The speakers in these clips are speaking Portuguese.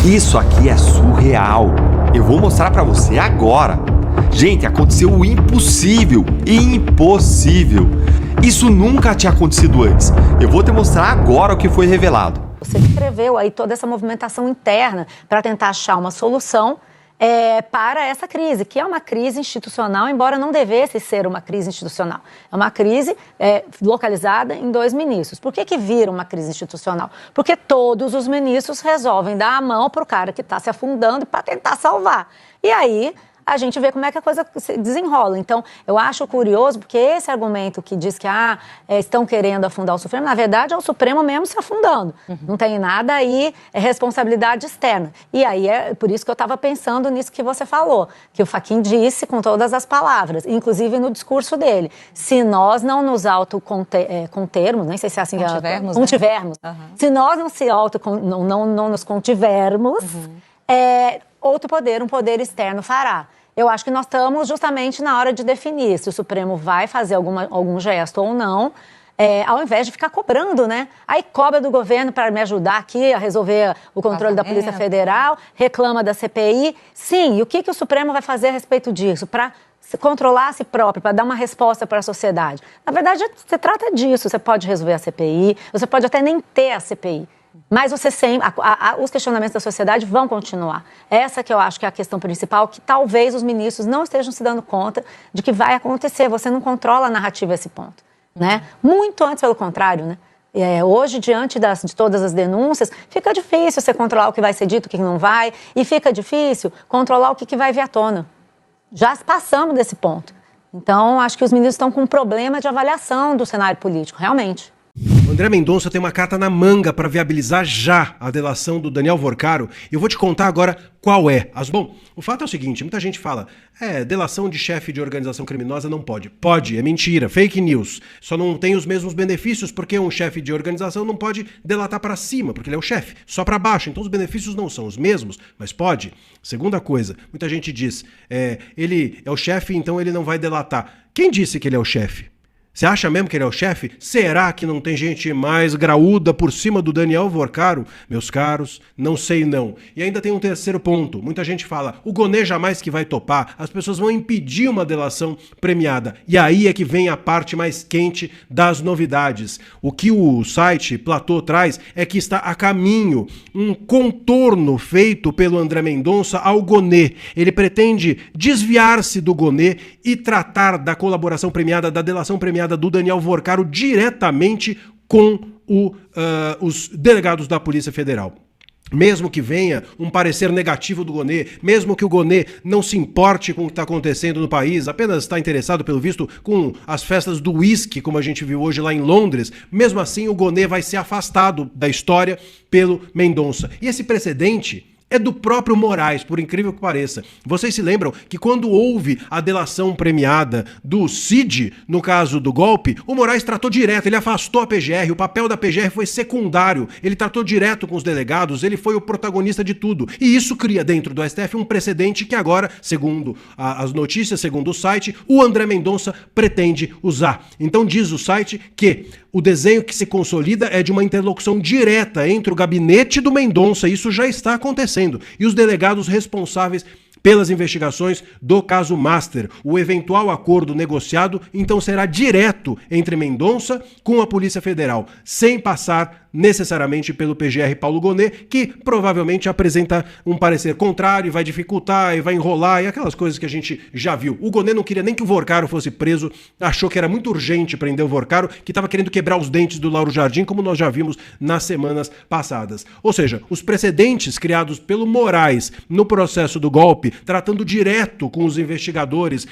Isso aqui é surreal. Eu vou mostrar pra você agora. Gente, aconteceu o impossível e impossível. Isso nunca tinha acontecido antes. Eu vou te mostrar agora o que foi revelado. Você descreveu aí toda essa movimentação interna para tentar achar uma solução para essa crise, que é uma crise institucional, embora não devesse ser uma crise institucional. É uma crise localizada em 2 ministros. Por que vira uma crise institucional? Porque todos os ministros resolvem dar a mão para o cara que está se afundando para tentar salvar. E aí a gente vê como é que a coisa se desenrola. Então, eu acho curioso, porque esse argumento que diz que estão querendo afundar o Supremo, na verdade é o Supremo mesmo se afundando. Não tem nada aí, é responsabilidade externa. E aí é por isso que eu estava pensando nisso que você falou, que o Fachin disse com todas as palavras, inclusive no discurso dele. Se nós não nos autocontermos, nem sei se é assim contivermos, né? Se nós não nos contivermos, outro poder, um poder externo fará. Eu acho que nós estamos justamente na hora de definir se o Supremo vai fazer algum gesto ou não, ao invés de ficar cobrando, né? Aí cobra do governo para me ajudar aqui a resolver o controle da Polícia Federal, reclama da CPI. Sim, e o que o Supremo vai fazer a respeito disso? Para controlar a si próprio, para dar uma resposta para a sociedade. Na verdade, se trata disso. Você pode resolver a CPI, você pode até nem ter a CPI. Mas você sempre, os questionamentos da sociedade vão continuar. Essa que eu acho que é a questão principal, que talvez os ministros não estejam se dando conta de que vai acontecer. Você não controla a narrativa a esse ponto, né? Muito antes, pelo contrário, né? Hoje, diante de todas as denúncias, fica difícil você controlar o que vai ser dito, o que não vai, e fica difícil controlar o que vai vir à tona. Já passamos desse ponto. Então, acho que os ministros estão com um problema de avaliação do cenário político, realmente. O André Mendonça tem uma carta na manga para viabilizar já a delação do Daniel Vorcaro. Eu vou te contar agora qual é. Bom, o fato é o seguinte, muita gente fala, delação de chefe de organização criminosa não pode. Pode, é mentira, fake news. Só não tem os mesmos benefícios porque um chefe de organização não pode delatar para cima, porque ele é o chefe, só para baixo. Então os benefícios não são os mesmos, mas pode. Segunda coisa, muita gente diz, ele é o chefe, então ele não vai delatar. Quem disse que ele é o chefe? Você acha mesmo que ele é o chefe? Será que não tem gente mais graúda por cima do Daniel Vorcaro? Meus caros, não sei não. E ainda tem um terceiro ponto. Muita gente fala, o Gonê jamais que vai topar, as pessoas vão impedir uma delação premiada. E aí é que vem a parte mais quente das novidades. O que o site Platô traz é que está a caminho um contorno feito pelo André Mendonça ao Gonê. Ele pretende desviar-se do Gonê e tratar da colaboração premiada, da delação premiada do Daniel Vorcaro diretamente com os delegados da Polícia Federal. Mesmo que venha um parecer negativo do Gonê, mesmo que o Gonê não se importe com o que está acontecendo no país, apenas está interessado, pelo visto, com as festas do uísque, como a gente viu hoje lá em Londres, mesmo assim o Gonê vai ser afastado da história pelo Mendonça. E esse precedente é do próprio Moraes, por incrível que pareça. Vocês se lembram que quando houve a delação premiada do Cid, no caso do golpe, o Moraes tratou direto, ele afastou a PGR, o papel da PGR foi secundário, ele tratou direto com os delegados, ele foi o protagonista de tudo. E isso cria dentro do STF um precedente que agora, segundo as notícias, segundo o site, o André Mendonça pretende usar. Então diz o site que o desenho que se consolida é de uma interlocução direta entre o gabinete do Mendonça, isso já está acontecendo, e os delegados responsáveis pelas investigações do caso Master. O eventual acordo negociado, então, será direto entre Mendonça com a Polícia Federal, sem passar necessariamente pelo PGR Paulo Gonê, que provavelmente apresenta um parecer contrário, vai dificultar e vai enrolar, e aquelas coisas que a gente já viu. O Gonê não queria nem que o Vorcaro fosse preso, achou que era muito urgente prender o Vorcaro, que estava querendo quebrar os dentes do Lauro Jardim, como nós já vimos nas semanas passadas. Ou seja, os precedentes criados pelo Moraes no processo do golpe, tratando direto com os investigadores,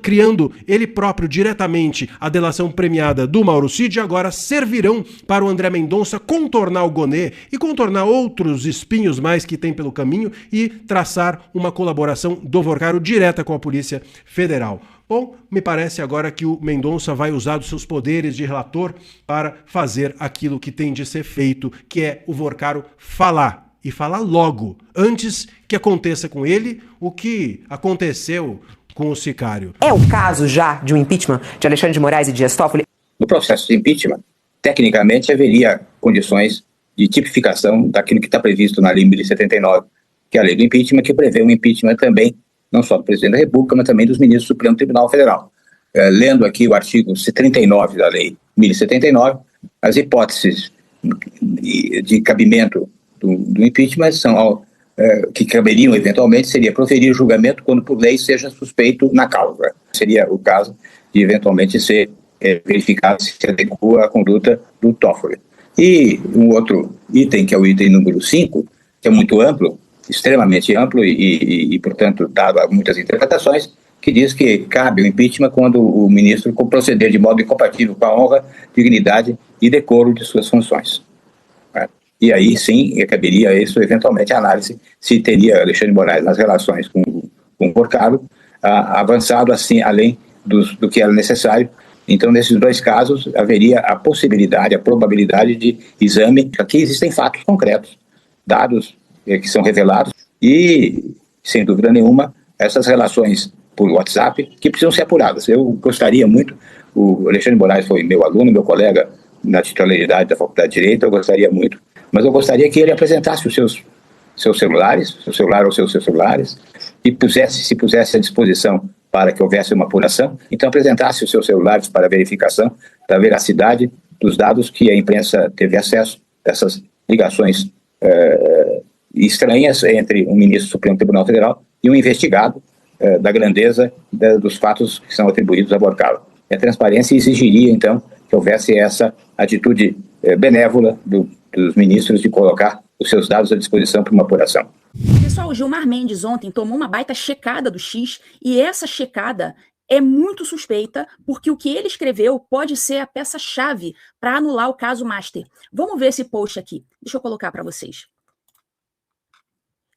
criando ele próprio diretamente a delação premiada do Mauro Cid, agora servirão para o André Mendonça contornar o Gonê e contornar outros espinhos mais que tem pelo caminho e traçar uma colaboração do Vorcaro direta com a Polícia Federal. Bom, me parece agora que o Mendonça vai usar dos seus poderes de relator para fazer aquilo que tem de ser feito, que é o Vorcaro falar. E falar logo, antes que aconteça com ele o que aconteceu com o sicário. É o caso já de um impeachment de Alexandre de Moraes e Dias Toffoli? No processo de impeachment, tecnicamente haveria condições de tipificação daquilo que está previsto na Lei 1079, que é a lei do impeachment, que prevê o impeachment também, não só do presidente da República, mas também dos ministros do Supremo Tribunal Federal. Lendo aqui o artigo 39 da Lei 1079, as hipóteses de cabimento do impeachment são que caberiam eventualmente seria proferir julgamento quando por lei seja suspeito na causa. Seria o caso de eventualmente ser verificado se adequa à conduta do Toffoli. E um outro item, que é o item número 5, que é muito amplo, extremamente amplo e portanto, dado a muitas interpretações, que diz que cabe o impeachment quando o ministro proceder de modo incompatível com a honra, dignidade e decoro de suas funções. E aí sim, caberia isso eventualmente a análise se teria Alexandre de Moraes nas relações com o Porcaro avançado assim além do que era necessário. Então, nesses dois casos, haveria a possibilidade, a probabilidade de exame. Aqui existem fatos concretos, dados que são revelados e, sem dúvida nenhuma, essas relações por WhatsApp que precisam ser apuradas. Eu gostaria muito, o Alexandre de Moraes foi meu aluno, meu colega na titularidade da Faculdade de Direito, eu gostaria muito, mas eu gostaria que ele apresentasse os seus celulares, seu celular ou seus celulares, e se pusesse à disposição para que houvesse uma apuração, então apresentasse os seus celulares para verificação da veracidade dos dados que a imprensa teve acesso, dessas ligações estranhas entre um ministro do Supremo Tribunal Federal e um investigado da grandeza dos fatos que são atribuídos a Porcaro. A transparência exigiria, então, que houvesse essa atitude benévola dos ministros de colocar os seus dados à disposição para uma apuração. Pessoal, o Gilmar Mendes ontem tomou uma baita checada do X e essa checada é muito suspeita porque o que ele escreveu pode ser a peça-chave para anular o caso Master. Vamos ver esse post aqui. Deixa eu colocar para vocês.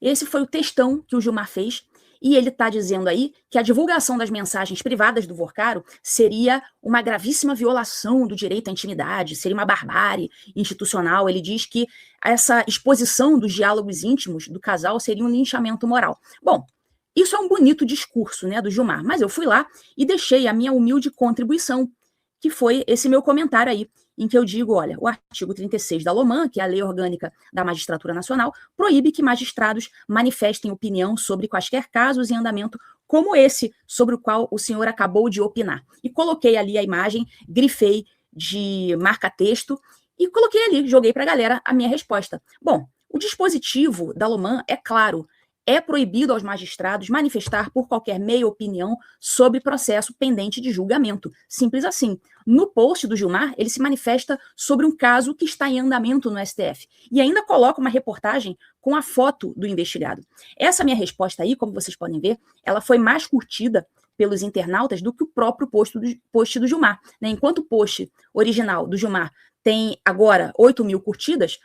Esse foi o textão que o Gilmar fez. E ele está dizendo aí que a divulgação das mensagens privadas do Porcaro seria uma gravíssima violação do direito à intimidade, seria uma barbárie institucional. Ele diz que essa exposição dos diálogos íntimos do casal seria um linchamento moral. Bom, isso é um bonito discurso, né, do Gilmar, mas eu fui lá e deixei a minha humilde contribuição, que foi esse meu comentário aí, em que eu digo, olha, o artigo 36 da LOMAN, que é a Lei Orgânica da Magistratura Nacional, proíbe que magistrados manifestem opinião sobre quaisquer casos em andamento como esse, sobre o qual o senhor acabou de opinar. E coloquei ali a imagem, grifei de marca-texto e coloquei ali, joguei para a galera a minha resposta. Bom, o dispositivo da LOMAN é claro, é proibido aos magistrados manifestar por qualquer meio opinião sobre processo pendente de julgamento. Simples assim. No post do Gilmar, ele se manifesta sobre um caso que está em andamento no STF. E ainda coloca uma reportagem com a foto do investigado. Essa minha resposta aí, como vocês podem ver, ela foi mais curtida pelos internautas do que o próprio post do Gilmar. Né? Enquanto o post original do Gilmar tem agora 8.000 curtidas,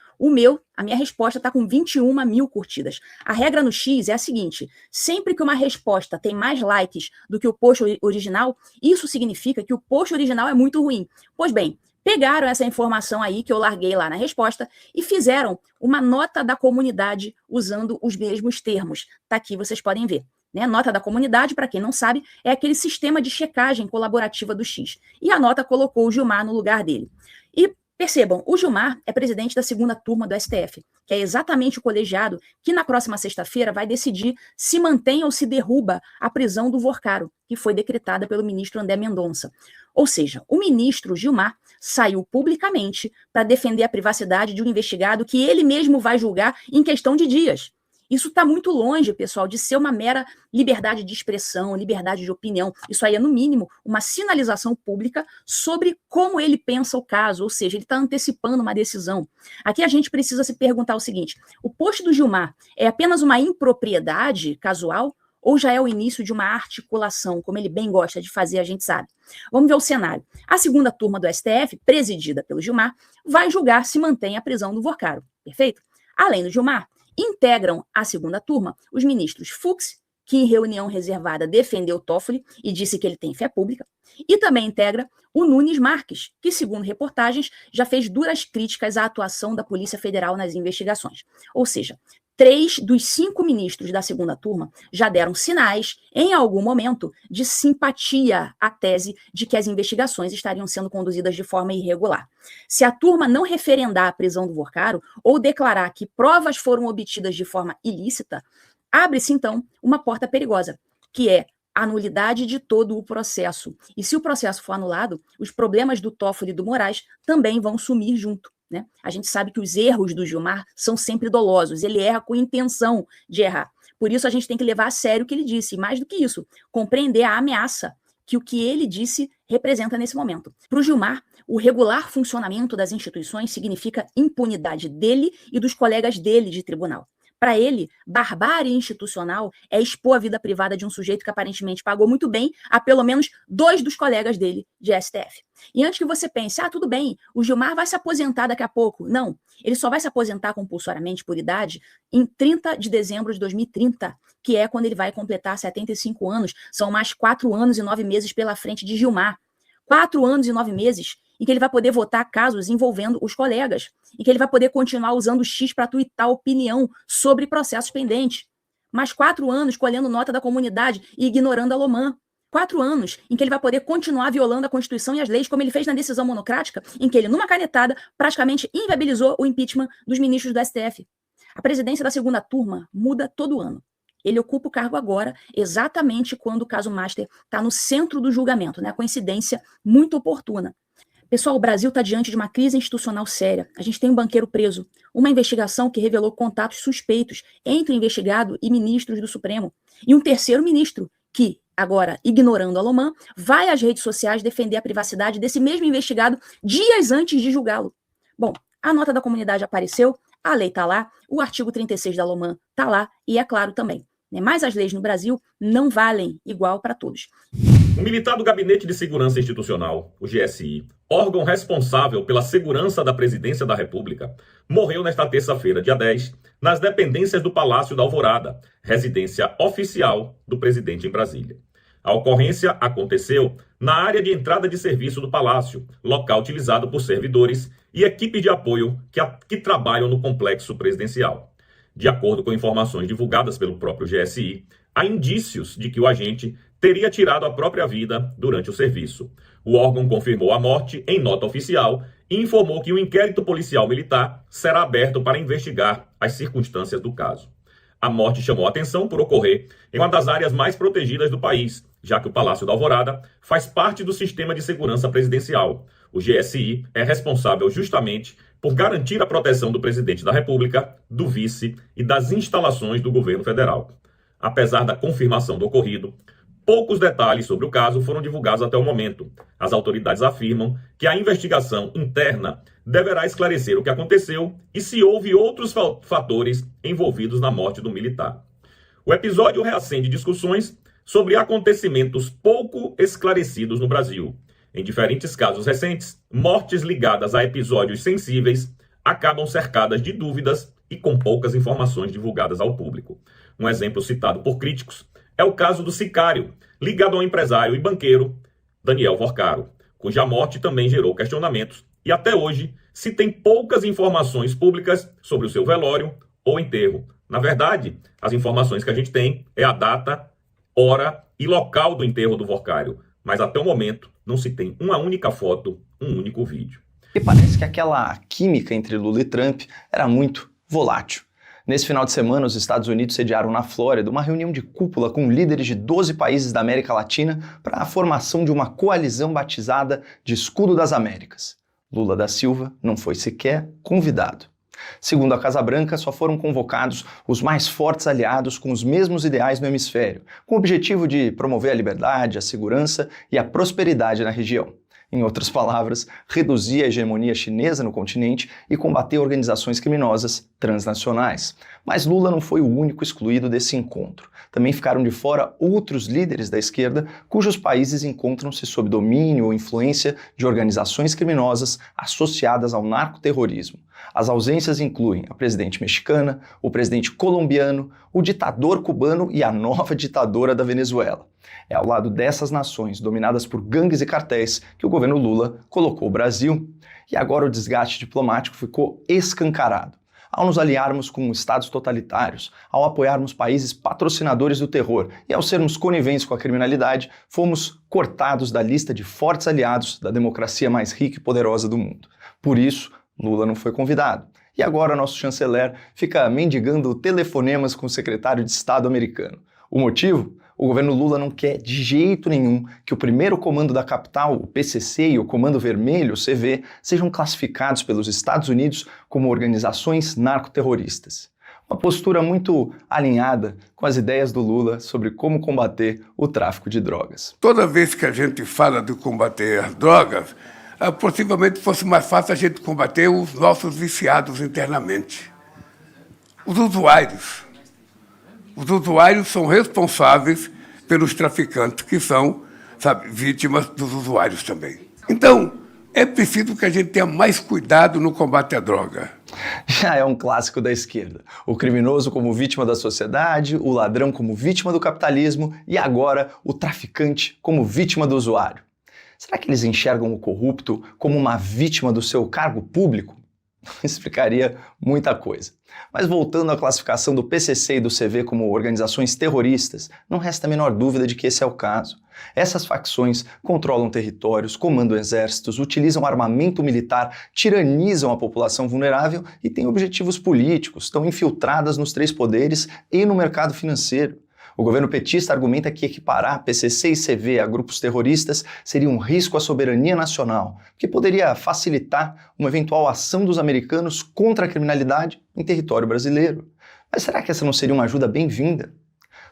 a minha resposta está com 21.000 curtidas. A regra no X é a seguinte, sempre que uma resposta tem mais likes do que o post original, isso significa que o post original é muito ruim. Pois bem, pegaram essa informação aí que eu larguei lá na resposta e fizeram uma nota da comunidade usando os mesmos termos. Tá aqui, vocês podem ver. Né? Nota da comunidade, para quem não sabe, é aquele sistema de checagem colaborativa do X. E a nota colocou o Gilmar no lugar dele. E percebam, o Gilmar é presidente da segunda turma do STF, que é exatamente o colegiado que na próxima sexta-feira vai decidir se mantém ou se derruba a prisão do Porcaro, que foi decretada pelo ministro André Mendonça. Ou seja, o ministro Gilmar saiu publicamente para defender a privacidade de um investigado que ele mesmo vai julgar em questão de dias. Isso está muito longe, pessoal, de ser uma mera liberdade de expressão, liberdade de opinião. Isso aí é, no mínimo, uma sinalização pública sobre como ele pensa o caso, ou seja, ele está antecipando uma decisão. Aqui a gente precisa se perguntar o seguinte, o post do Gilmar é apenas uma impropriedade casual ou já é o início de uma articulação, como ele bem gosta de fazer, a gente sabe? Vamos ver o cenário. A segunda turma do STF, presidida pelo Gilmar, vai julgar se mantém a prisão do Porcaro, perfeito? Além do Gilmar, integram a segunda turma os ministros Fux, que em reunião reservada defendeu Toffoli e disse que ele tem fé pública, e também integra o Nunes Marques, que, segundo reportagens, já fez duras críticas à atuação da Polícia Federal nas investigações. Ou seja, 3 dos 5 ministros da segunda turma já deram sinais, em algum momento, de simpatia à tese de que as investigações estariam sendo conduzidas de forma irregular. Se a turma não referendar a prisão do Vorcaro ou declarar que provas foram obtidas de forma ilícita, abre-se, então, uma porta perigosa, que é a nulidade de todo o processo. E se o processo for anulado, os problemas do Toffoli e do Moraes também vão sumir junto. Né? A gente sabe que os erros do Gilmar são sempre dolosos, ele erra com intenção de errar. Por isso a gente tem que levar a sério o que ele disse, e mais do que isso, compreender a ameaça que o que ele disse representa nesse momento. Para o Gilmar, o regular funcionamento das instituições significa impunidade dele e dos colegas dele de tribunal. Para ele, barbárie institucional é expor a vida privada de um sujeito que aparentemente pagou muito bem a pelo menos 2 dos colegas dele de STF. E antes que você pense, tudo bem, o Gilmar vai se aposentar daqui a pouco. Não, ele só vai se aposentar compulsoriamente por idade em 30 de dezembro de 2030, que é quando ele vai completar 75 anos. São mais 4 anos e 9 meses pela frente de Gilmar. 4 anos e 9 meses em que ele vai poder votar casos envolvendo os colegas, em que ele vai poder continuar usando o X para tuitar opinião sobre processos pendentes. Mais 4 anos colhendo nota da comunidade e ignorando a Lomã. 4 anos em que ele vai poder continuar violando a Constituição e as leis, como ele fez na decisão monocrática, em que ele, numa canetada, praticamente inviabilizou o impeachment dos ministros do STF. A presidência da segunda turma muda todo ano. Ele ocupa o cargo agora, exatamente quando o caso Master está no centro do julgamento, né? Coincidência muito oportuna. Pessoal, o Brasil está diante de uma crise institucional séria. A gente tem um banqueiro preso, uma investigação que revelou contatos suspeitos entre o investigado e ministros do Supremo, e um terceiro ministro que, agora ignorando a Lomã, vai às redes sociais defender a privacidade desse mesmo investigado dias antes de julgá-lo. Bom, a nota da comunidade apareceu, a lei está lá, o artigo 36 da Lomã está lá e é claro também. Mas as leis no Brasil não valem igual para todos. O militar do Gabinete de Segurança Institucional, o GSI, órgão responsável pela segurança da Presidência da República, morreu nesta terça-feira, dia 10, nas dependências do Palácio da Alvorada, residência oficial do presidente em Brasília. A ocorrência aconteceu na área de entrada de serviço do Palácio, local utilizado por servidores e equipe de apoio que trabalham no complexo presidencial. De acordo com informações divulgadas pelo próprio GSI, há indícios de que o agente teria tirado a própria vida durante o serviço. O órgão confirmou a morte em nota oficial e informou que o inquérito policial militar será aberto para investigar as circunstâncias do caso. A morte chamou a atenção por ocorrer em uma das áreas mais protegidas do país, já que o Palácio da Alvorada faz parte do sistema de segurança presidencial. O GSI é responsável justamente por garantir a proteção do presidente da República, do vice e das instalações do governo federal. Apesar da confirmação do ocorrido, poucos detalhes sobre o caso foram divulgados até o momento. As autoridades afirmam que a investigação interna deverá esclarecer o que aconteceu e se houve outros fatores envolvidos na morte do militar. O episódio reacende discussões sobre acontecimentos pouco esclarecidos no Brasil. Em diferentes casos recentes, mortes ligadas a episódios sensíveis acabam cercadas de dúvidas e com poucas informações divulgadas ao público. Um exemplo citado por críticos é o caso do sicário, ligado ao empresário e banqueiro Daniel Vorcaro, cuja morte também gerou questionamentos e até hoje se tem poucas informações públicas sobre o seu velório ou enterro. Na verdade, as informações que a gente tem é a data, hora e local do enterro do Vorcário, mas até o momento não se tem uma única foto, um único vídeo. E parece que aquela química entre Lula e Trump era muito volátil. Nesse final de semana, os Estados Unidos sediaram na Flórida uma reunião de cúpula com líderes de 12 países da América Latina para a formação de uma coalizão batizada de Escudo das Américas. Lula da Silva não foi sequer convidado. Segundo a Casa Branca, só foram convocados os mais fortes aliados com os mesmos ideais no hemisfério, com o objetivo de promover a liberdade, a segurança e a prosperidade na região. Em outras palavras, reduzir a hegemonia chinesa no continente e combater organizações criminosas transnacionais. Mas Lula não foi o único excluído desse encontro. Também ficaram de fora outros líderes da esquerda cujos países encontram-se sob domínio ou influência de organizações criminosas associadas ao narcoterrorismo. As ausências incluem a presidente mexicana, o presidente colombiano, o ditador cubano e a nova ditadora da Venezuela. É ao lado dessas nações, dominadas por gangues e cartéis, que o governo Lula colocou o Brasil. E agora o desgaste diplomático ficou escancarado. ao nos aliarmos com estados totalitários, ao apoiarmos países patrocinadores do terror e ao sermos coniventes com a criminalidade, fomos cortados da lista de fortes aliados da democracia mais rica e poderosa do mundo. Por isso, Lula não foi convidado. E agora nosso chanceler fica mendigando telefonemas com o secretário de Estado americano. O motivo? O governo Lula não quer de jeito nenhum que o primeiro comando da capital, o PCC, e o Comando Vermelho, o CV, sejam classificados pelos Estados Unidos como organizações narcoterroristas. Uma postura muito alinhada com as ideias do Lula sobre como combater o tráfico de drogas. Toda vez que a gente fala de combater as drogas, possivelmente fosse mais fácil a gente combater os nossos viciados internamente. Os usuários. Os usuários são responsáveis pelos traficantes, que são, vítimas dos usuários também. Então, é preciso que a gente tenha mais cuidado no combate à droga. Já é um clássico da esquerda. O criminoso como vítima da sociedade, o ladrão como vítima do capitalismo e agora o traficante como vítima do usuário. Será que eles enxergam o corrupto como uma vítima do seu cargo público? Explicaria muita coisa. Mas voltando à classificação do PCC e do CV como organizações terroristas, não resta a menor dúvida de que esse é o caso. Essas facções controlam territórios, comandam exércitos, utilizam armamento militar, tiranizam a população vulnerável e têm objetivos políticos, estão infiltradas nos três poderes e no mercado financeiro. O governo petista argumenta que equiparar PCC e CV a grupos terroristas seria um risco à soberania nacional, que poderia facilitar uma eventual ação dos americanos contra a criminalidade em território brasileiro. Mas será que essa não seria uma ajuda bem-vinda?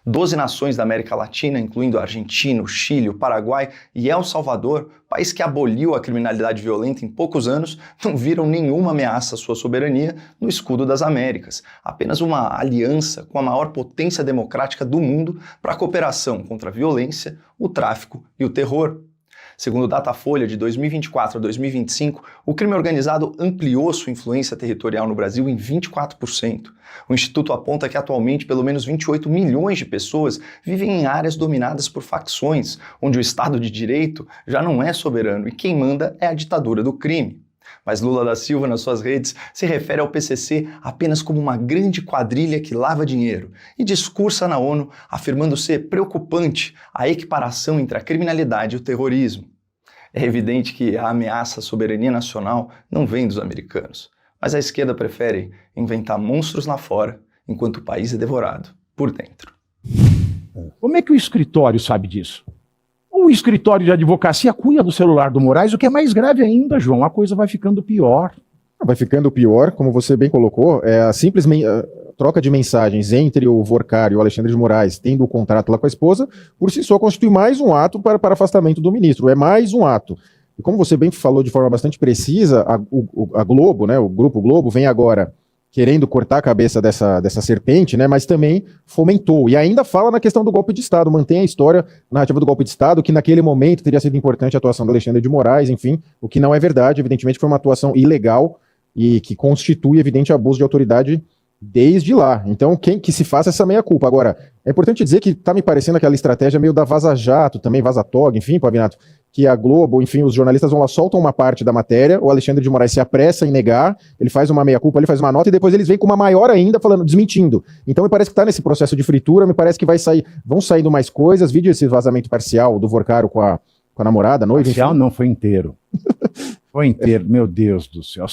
12 nações da América Latina, incluindo a Argentina, o Chile, o Paraguai e El Salvador, país que aboliu a criminalidade violenta em poucos anos, não viram nenhuma ameaça à sua soberania no escudo das Américas, apenas uma aliança com a maior potência democrática do mundo para a cooperação contra a violência, o tráfico e o terror. Segundo o Datafolha, de 2024 a 2025, o crime organizado ampliou sua influência territorial no Brasil em 24%. O Instituto aponta que atualmente pelo menos 28 milhões de pessoas vivem em áreas dominadas por facções, onde o Estado de Direito já não é soberano e quem manda é a ditadura do crime. Mas Lula da Silva, nas suas redes, se refere ao PCC apenas como uma grande quadrilha que lava dinheiro e discursa na ONU afirmando ser preocupante a equiparação entre a criminalidade e o terrorismo. É evidente que a ameaça à soberania nacional não vem dos americanos, mas a esquerda prefere inventar monstros lá fora enquanto o país é devorado por dentro. Como é que o escritório sabe disso? O escritório de advocacia cuida do celular do Moraes, o que é mais grave ainda, João, a coisa vai ficando pior. Vai ficando pior, como você bem colocou, a simples troca de mensagens entre o Vorcari e o Alexandre de Moraes, tendo o contrato lá com a esposa, por si só constitui mais um ato para afastamento do ministro, é mais um ato. E como você bem falou de forma bastante precisa, a Globo, né, o Grupo Globo, vem agora querendo cortar a cabeça dessa serpente, né, mas também fomentou. E ainda fala na questão do golpe de Estado, mantém a história, a narrativa do golpe de Estado, que naquele momento teria sido importante a atuação do Alexandre de Moraes, enfim, o que não é verdade, evidentemente foi uma atuação ilegal e que constitui evidente abuso de autoridade desde lá. Então, que se faça essa meia-culpa. Agora, é importante dizer que tá me parecendo aquela estratégia meio da Vaza Jato, também Vaza Tog, enfim, Pavinato, que a Globo, enfim, os jornalistas vão lá, soltam uma parte da matéria, o Alexandre de Moraes se apressa em negar, ele faz uma meia-culpa, ele faz uma nota e depois eles vêm com uma maior ainda, falando, desmentindo. Então me parece que tá nesse processo de fritura, me parece que vão saindo mais coisas, vídeo esse vazamento parcial do Vorcaro com a namorada, noiva, parcial enfim. Não, foi inteiro. Foi inteiro, meu Deus do céu,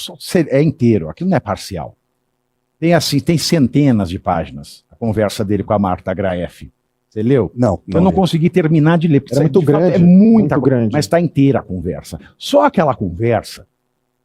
é inteiro, aquilo não é parcial. Tem centenas de páginas, a conversa dele com a Marta Graef. Você leu? Não. Eu não consegui terminar de ler, porque era muito grande, fato, é muito grande. Mas está inteira a conversa. Só aquela conversa,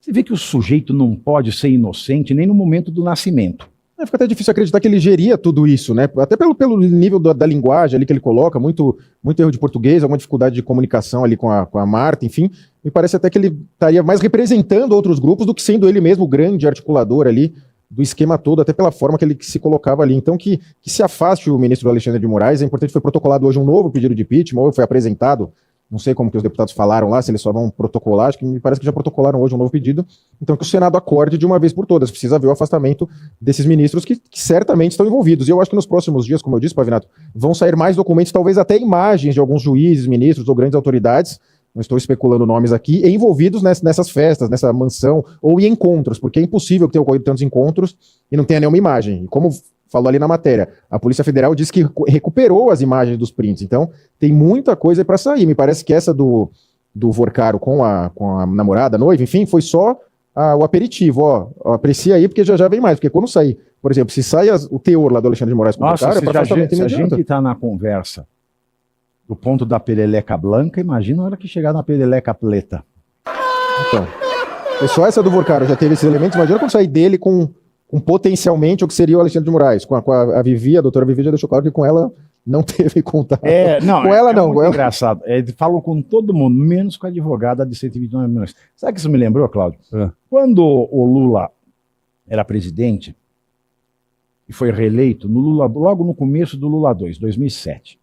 você vê que o sujeito não pode ser inocente nem no momento do nascimento. Fica até difícil acreditar que ele geria tudo isso, né? Até pelo nível da linguagem ali que ele coloca, muito erro de português, alguma dificuldade de comunicação ali com a Marta, enfim. Me parece até que ele estaria mais representando outros grupos do que sendo ele mesmo o grande articulador ali do esquema todo, até pela forma que ele se colocava ali. Então, que se afaste o ministro Alexandre de Moraes. É importante, foi protocolado hoje um novo pedido de impeachment, ou foi apresentado, não sei como que os deputados falaram lá, se eles só vão protocolar, acho que me parece que já protocolaram hoje um novo pedido. Então, que o Senado acorde de uma vez por todas. Precisa ver o afastamento desses ministros que certamente estão envolvidos. E eu acho que nos próximos dias, como eu disse, Pavinato, vão sair mais documentos, talvez até imagens de alguns juízes, ministros ou grandes autoridades, não estou especulando nomes aqui, envolvidos nessas festas, nessa mansão, ou em encontros, porque é impossível que tenha ocorrido tantos encontros e não tenha nenhuma imagem. E como falou ali na matéria, a Polícia Federal disse que recuperou as imagens dos prints, então tem muita coisa para sair. Me parece que essa do Vorcaro com a namorada, noiva, enfim, foi só o aperitivo, ó, aprecia aí, porque já vem mais, porque quando sair, por exemplo, se sai o teor lá do Alexandre de Moraes com o Vorcaro, é para afastamento se a imediato. gente está na conversa do ponto da peleleca branca, imagina a hora que chegar na peleleca preta. Então, foi só essa do Vorcaro, já teve esses elementos, imagina quando sair dele com potencialmente o que seria o Alexandre de Moraes, com a Vivi, a doutora Vivi já deixou claro que com ela não teve contato. Não, com ela não. Muito engraçado. Eles falam com todo mundo, menos com a advogada de 129 milhões. Sabe o que isso me lembrou, Cláudio? Quando o Lula era presidente e foi reeleito, logo no começo do Lula 2, 2007,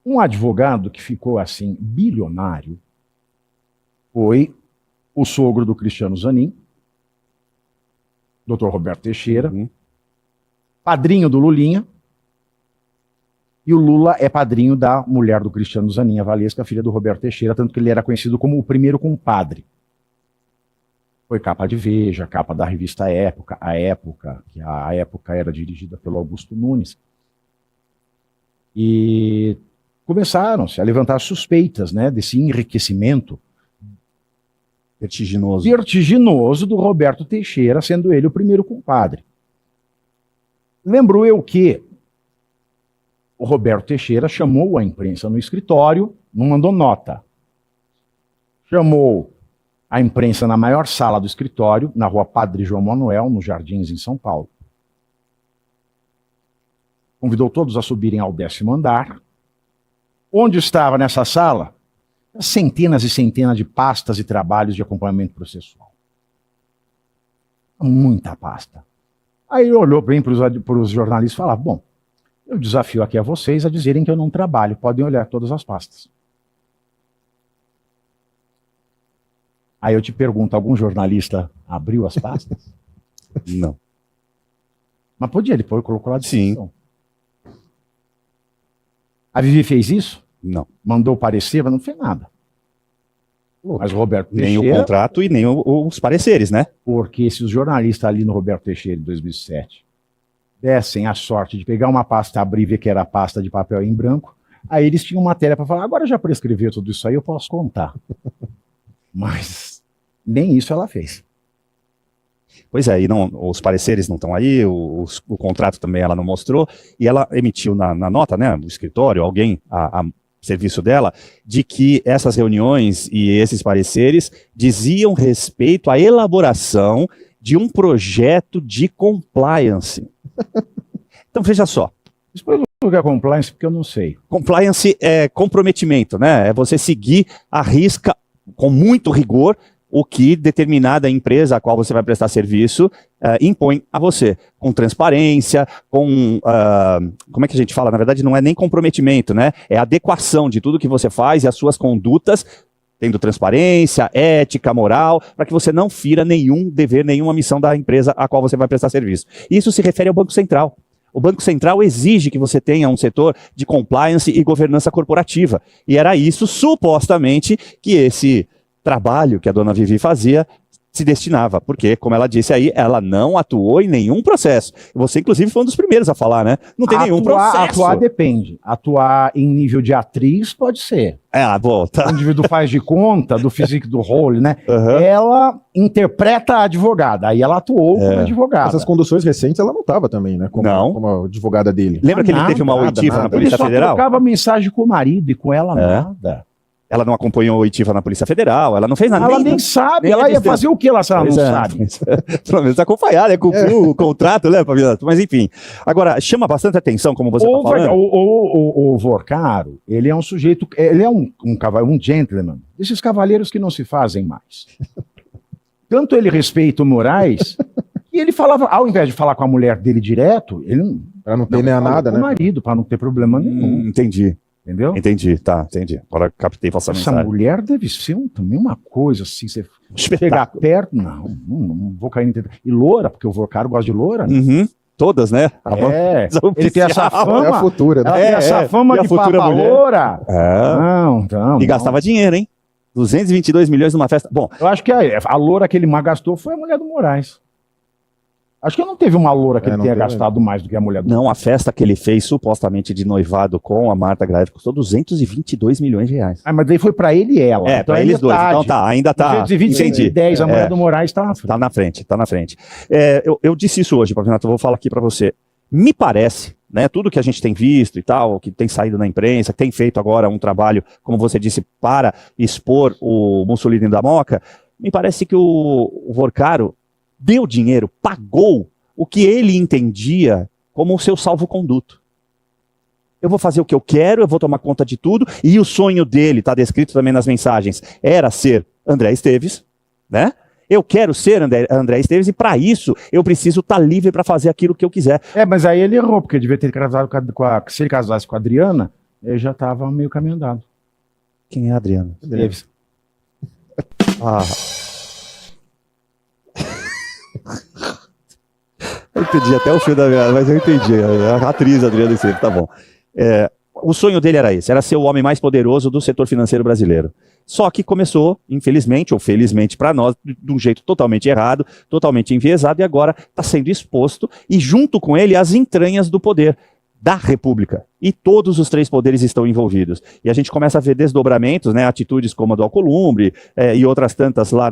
um advogado que ficou assim, bilionário, foi o sogro do Cristiano Zanin, Dr. Roberto Teixeira, padrinho do Lulinha, e o Lula é padrinho da mulher do Cristiano Zanin, a Valesca, filha do Roberto Teixeira, tanto que ele era conhecido como o primeiro compadre. Foi capa de Veja, capa da revista Época, que a Época era dirigida pelo Augusto Nunes. E começaram-se a levantar suspeitas, né, desse enriquecimento vertiginoso do Roberto Teixeira, sendo ele o primeiro compadre. Lembro eu que o Roberto Teixeira chamou a imprensa no escritório, não mandou nota. Chamou a imprensa na maior sala do escritório, na rua Padre João Manuel, nos Jardins, em São Paulo. Convidou todos a subirem ao 10º andar. Onde estava nessa sala? Centenas e centenas de pastas e trabalhos de acompanhamento processual. Muita pasta. Aí ele olhou bem para os jornalistas e falou: bom, eu desafio aqui a vocês a dizerem que eu não trabalho, podem olhar todas as pastas. Aí eu te pergunto, algum jornalista abriu as pastas? Não. Mas podia, ele colocou lá de discussão. A Vivi fez isso? Não. Mandou parecer, mas não fez nada. Mas o Roberto nem Teixeira... o contrato e nem os pareceres, né? Porque se os jornalistas ali no Roberto Teixeira, em 2007, dessem a sorte de pegar uma pasta, abrir e ver que era pasta de papel em branco, aí eles tinham matéria para falar: agora já prescreveu tudo isso aí, eu posso contar. Mas nem isso ela fez. Pois é, e não, os pareceres não estão aí, o contrato também ela não mostrou, e ela emitiu na nota, né, no escritório, alguém a serviço dela, de que essas reuniões e esses pareceres diziam respeito à elaboração de um projeto de compliance. Então veja só. Explica o que é compliance, porque eu não sei. Compliance é comprometimento, né? É você seguir à risca, com muito rigor, o que determinada empresa a qual você vai prestar serviço impõe a você, com transparência, com, como é que a gente fala? Na verdade não é nem comprometimento, né? É adequação de tudo que você faz e as suas condutas, tendo transparência, ética, moral, para que você não fira nenhum dever, nenhuma missão da empresa a qual você vai prestar serviço. Isso se refere ao Banco Central. O Banco Central exige que você tenha um setor de compliance e governança corporativa. E era isso, supostamente, que esse trabalho que a dona Vivi fazia se destinava, porque, como ela disse aí, ela não atuou em nenhum processo. Você, inclusive, foi um dos primeiros a falar, né? Não tem nenhum processo. Atuar depende. Atuar em nível de atriz pode ser. Volta. O indivíduo faz de conta, do physique do role, né? Ela interpreta a advogada, aí ela atuou como advogada. Essas conduções recentes ela não estava também, né? Como advogada dele. Lembra que ele teve uma oitiva na Polícia Federal? Ele só trocava mensagem com o marido e com ela nada. Ela não acompanhou a oitiva na Polícia Federal, ela não fez nada. Ela nem sabe, ela ia fazer o que ela não sabe? Pelo menos acompanhar, né? Cumprir o contrato, né, Pavinato? Mas enfim. Agora, chama bastante atenção, como você está falando. O Vorcaro, ele é um sujeito, ele é um gentleman, desses cavalheiros que não se fazem mais. Tanto ele respeita o Moraes, e ele falava, ao invés de falar com a mulher dele direto, ele para não ter nem nada, né? Com o marido, para não ter problema nenhum. Entendi. Entendeu? Entendi. Agora captei essa mensagem. Essa mulher deve ser também uma coisa assim, você chegar perto, não vou cair no... E loura, porque o Vorcaro gosta de loura, né? todas, né? Ele tem essa fama. É a futura, né? Ela tem essa fama E a de futura papa mulher. loura. E gastava dinheiro, hein? 222 milhões numa festa. Bom, eu acho que a loura que ele mais gastou foi a mulher do Moraes. Acho que não teve uma loura que ele tenha gastado mais do que a mulher do Moraes. não, a festa que ele fez supostamente de noivado com a Marta Graeve custou 222 milhões de reais. Mas daí foi pra ele e ela. É, então pra eles dois. Então tá, ainda tá. 220, Entendi. 110, a mulher do Moraes tá na frente. Tá na frente. Eu disse isso hoje, Pavinato, eu vou falar aqui pra você. Me parece, né, tudo que a gente tem visto e tal, que tem saído na imprensa, que tem feito agora um trabalho, como você disse, para expor o Mussolini da Moca, me parece que o Vorcaro deu dinheiro, pagou o que ele entendia como o seu salvo-conduto. Eu vou fazer o que eu quero, eu vou tomar conta de tudo, e o sonho dele, está descrito também nas mensagens, era ser André Esteves, né? Eu quero ser André Esteves e para isso eu preciso estar livre para fazer aquilo que eu quiser. Mas aí ele errou, porque devia ter casado se ele casasse com a Adriana, ele já estava meio caminho andado. Quem é a Adriana? Esteves. Eu entendi até o fio da meada, mas eu entendi. A atriz Adriana Esteves, tá bom. O sonho dele era esse, era ser o homem mais poderoso do setor financeiro brasileiro. Só que começou, infelizmente, ou felizmente para nós, de um jeito totalmente errado, totalmente enviesado, e agora está sendo exposto, e junto com ele as entranhas do poder da República. E todos os três poderes estão envolvidos. E a gente começa a ver desdobramentos, né, atitudes como a do Alcolumbre e outras tantas lá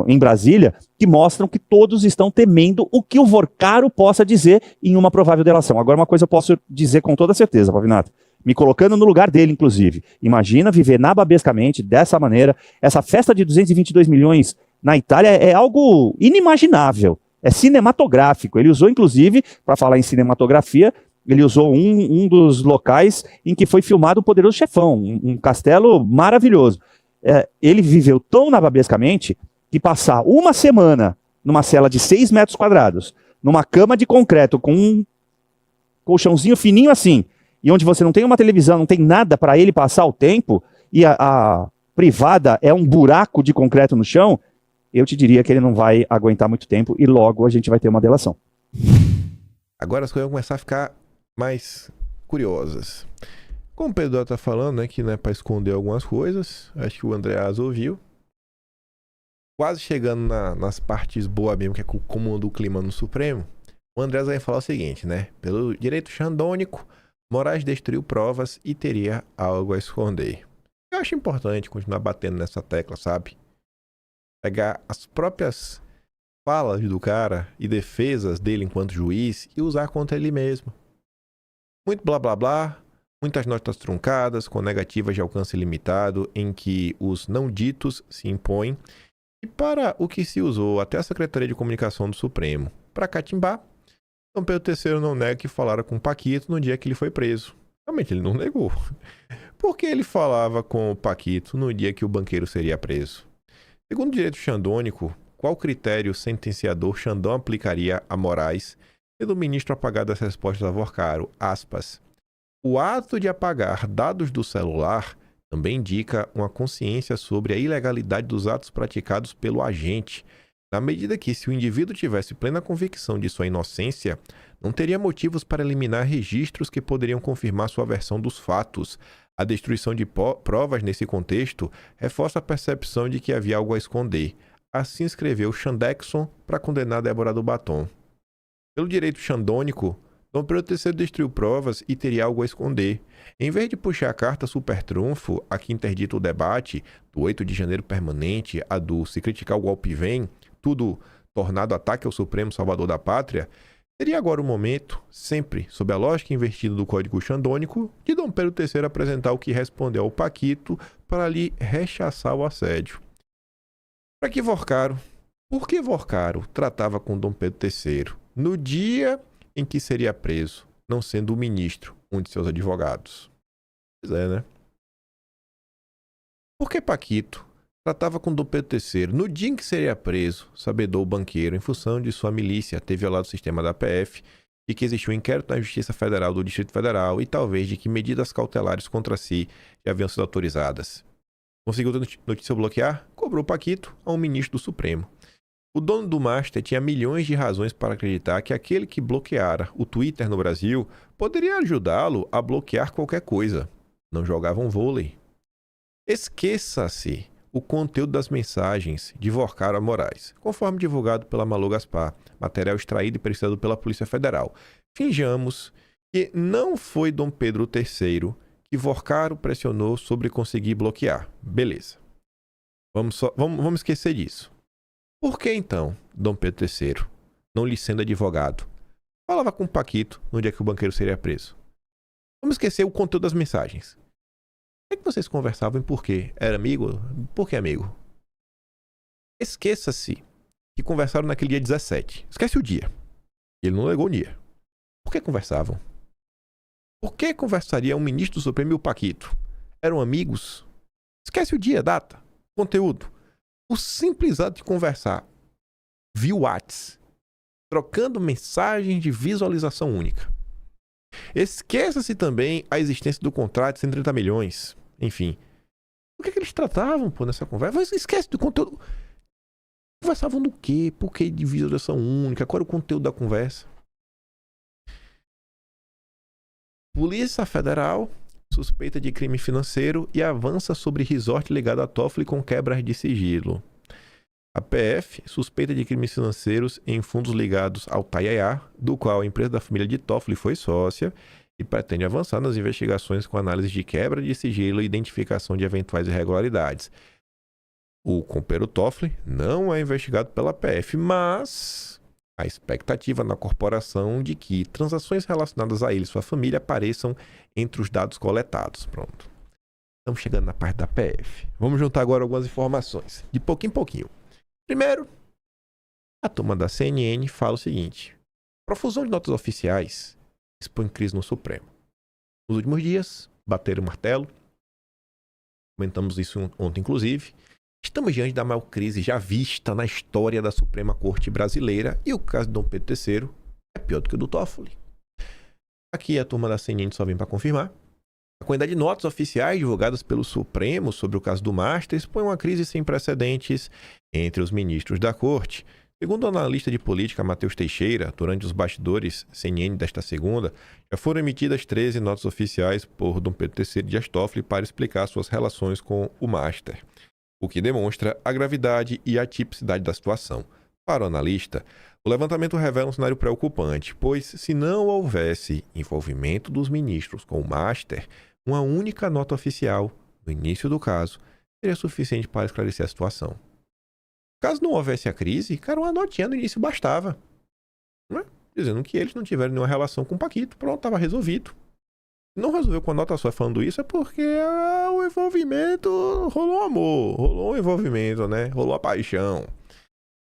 em Brasília, que mostram que todos estão temendo o que o Vorcaro possa dizer em uma provável delação. Agora, uma coisa eu posso dizer com toda certeza, Pavinato, me colocando no lugar dele, inclusive. Imagina viver nababescamente, dessa maneira. Essa festa de 222 milhões na Itália é algo inimaginável. É cinematográfico. Ele usou, inclusive, para falar em cinematografia, ele usou um dos locais em que foi filmado o Poderoso Chefão, um castelo maravilhoso. Ele viveu tão nababescamente que passar uma semana numa cela de 6 metros quadrados, numa cama de concreto com um colchãozinho fininho assim, e onde você não tem uma televisão, não tem nada para ele passar o tempo, e a privada é um buraco de concreto no chão, eu te diria que ele não vai aguentar muito tempo e logo a gente vai ter uma delação. Agora as coisas vão começar a ficar mais curiosas. Como o Pedro tá falando, né, que não é para esconder algumas coisas, acho que o Andreas ouviu. Quase chegando nas partes boas mesmo, que é como do clima no Supremo, o Andreas vai falar o seguinte, né? Pelo direito xandônico, Moraes destruiu provas e teria algo a esconder. Eu acho importante continuar batendo nessa tecla, sabe? Pegar as próprias falas do cara e defesas dele enquanto juiz e usar contra ele mesmo. Muito blá blá blá, muitas notas truncadas, com negativas de alcance limitado, em que os não ditos se impõem. E para o que se usou até a Secretaria de Comunicação do Supremo para catimbar, Dom Pedro III não nega que falara com o Paquito no dia que ele foi preso. Realmente ele não negou. Por que ele falava com o Paquito no dia que o banqueiro seria preso? Segundo o direito xandônico, qual critério sentenciador Xandão aplicaria a Moraes, tendo o ministro apagado as respostas a Vorcaro? Aspas. O ato de apagar dados do celular também indica uma consciência sobre a ilegalidade dos atos praticados pelo agente, na medida que, se o indivíduo tivesse plena convicção de sua inocência, não teria motivos para eliminar registros que poderiam confirmar sua versão dos fatos. A destruição de provas nesse contexto reforça a percepção de que havia algo a esconder. Assim escreveu Xandexon para condenar Débora do Batom. Pelo direito xandônico, Dom Pedro III destruiu provas e teria algo a esconder. Em vez de puxar a carta super-trunfo, a que interdita o debate, do 8 de janeiro permanente, a do se criticar o golpe vem, tudo tornado ataque ao Supremo Salvador da Pátria, seria agora o momento, sempre sob a lógica investida do Código Xandônico, de Dom Pedro III apresentar o que respondeu ao Paquito para lhe rechaçar o assédio. Para que Vorcaro? Por que Vorcaro tratava com Dom Pedro III no dia em que seria preso, não sendo o ministro, um de seus advogados? Pois é, né? Por que Paquito tratava com Dom Pedro III no dia em que seria preso, sabedor o banqueiro, em função de sua milícia ter violado o sistema da PF, de que existiu um inquérito na Justiça Federal do Distrito Federal e talvez de que medidas cautelares contra si já haviam sido autorizadas? Conseguiu notícia bloquear? Cobrou Paquito a um ministro do Supremo. O dono do Master tinha milhões de razões para acreditar que aquele que bloqueara o Twitter no Brasil poderia ajudá-lo a bloquear qualquer coisa. Não jogavam vôlei. Esqueça-se o conteúdo das mensagens de Vorcaro a Moraes, conforme divulgado pela Malu Gaspar, material extraído e prestado pela Polícia Federal. Finjamos que não foi Dom Pedro III que Vorcaro pressionou sobre conseguir bloquear. Beleza. Vamos esquecer disso. Por que então Dom Pedro III, não lhe sendo advogado, falava com o Paquito no dia que o banqueiro seria preso? Vamos esquecer o conteúdo das mensagens. O que vocês conversavam e por quê? Era amigo? Por que amigo? Esqueça-se que conversaram naquele dia 17. Esquece o dia. Ele não negou o dia. Por que conversavam? Por que conversaria um ministro do Supremo e o Paquito? Eram amigos? Esquece o dia, data, conteúdo. O simples ato de conversar via WhatsApp, trocando mensagens de visualização única. Esqueça-se também a existência do contrato de 130 milhões. Enfim. O que eles tratavam, nessa conversa? Esquece do conteúdo. Conversavam do quê? Por que de visualização única? Qual era o conteúdo da conversa? Polícia Federal suspeita de crime financeiro e avança sobre resort ligado a Toffoli com quebras de sigilo. A PF suspeita de crimes financeiros em fundos ligados ao Tayayá, do qual a empresa da família de Toffoli foi sócia, e pretende avançar nas investigações com análise de quebra de sigilo e identificação de eventuais irregularidades. O companheiro Toffoli não é investigado pela PF, mas a expectativa na corporação de que transações relacionadas a ele e sua família apareçam entre os dados coletados. Pronto. Estamos chegando na parte da PF. Vamos juntar agora algumas informações, de pouquinho em pouquinho. Primeiro, a turma da CNN fala o seguinte: profusão de notas oficiais expõe crise no Supremo. Nos últimos dias, bateram o martelo. Comentamos isso ontem, inclusive. Estamos diante da maior crise já vista na história da Suprema Corte Brasileira e o caso de Dom Pedro III é pior do que o do Toffoli. Aqui a turma da CNN só vem para confirmar. A quantidade de notas oficiais divulgadas pelo Supremo sobre o caso do Master expõe uma crise sem precedentes entre os ministros da Corte. Segundo o analista de política Matheus Teixeira, durante os bastidores CNN desta segunda, já foram emitidas 13 notas oficiais por Dom Pedro III Dias Toffoli para explicar suas relações com o Master, o que demonstra a gravidade e a tipicidade da situação. Para o analista, o levantamento revela um cenário preocupante, pois se não houvesse envolvimento dos ministros com o Master, uma única nota oficial, no início do caso, seria suficiente para esclarecer a situação. Caso não houvesse a crise, uma notinha no início bastava, né? Dizendo que eles não tiveram nenhuma relação com o Paquito. Pronto, estava resolvido. Não resolveu com a nota só falando isso, é porque o envolvimento rolou amor, rolou um envolvimento, né? Rolou a paixão.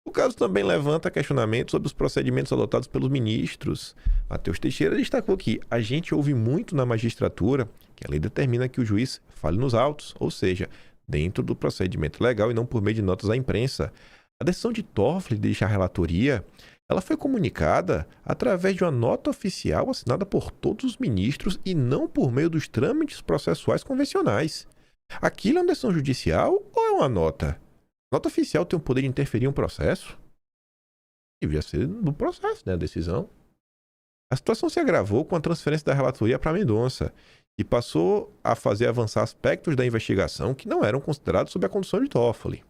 O caso também levanta questionamentos sobre os procedimentos adotados pelos ministros. Matheus Teixeira destacou que a gente ouve muito na magistratura que a lei determina que o juiz fale nos autos, ou seja, dentro do procedimento legal e não por meio de notas à imprensa. A decisão de Toffoli de deixar a relatoria, ela foi comunicada através de uma nota oficial assinada por todos os ministros e não por meio dos trâmites processuais convencionais. Aquilo é uma decisão judicial ou é uma nota? Nota oficial tem o poder de interferir em um processo? Devia ser no processo, né, a decisão. A situação se agravou com a transferência da relatoria para Mendonça e passou a fazer avançar aspectos da investigação que não eram considerados sob a condução de Toffoli.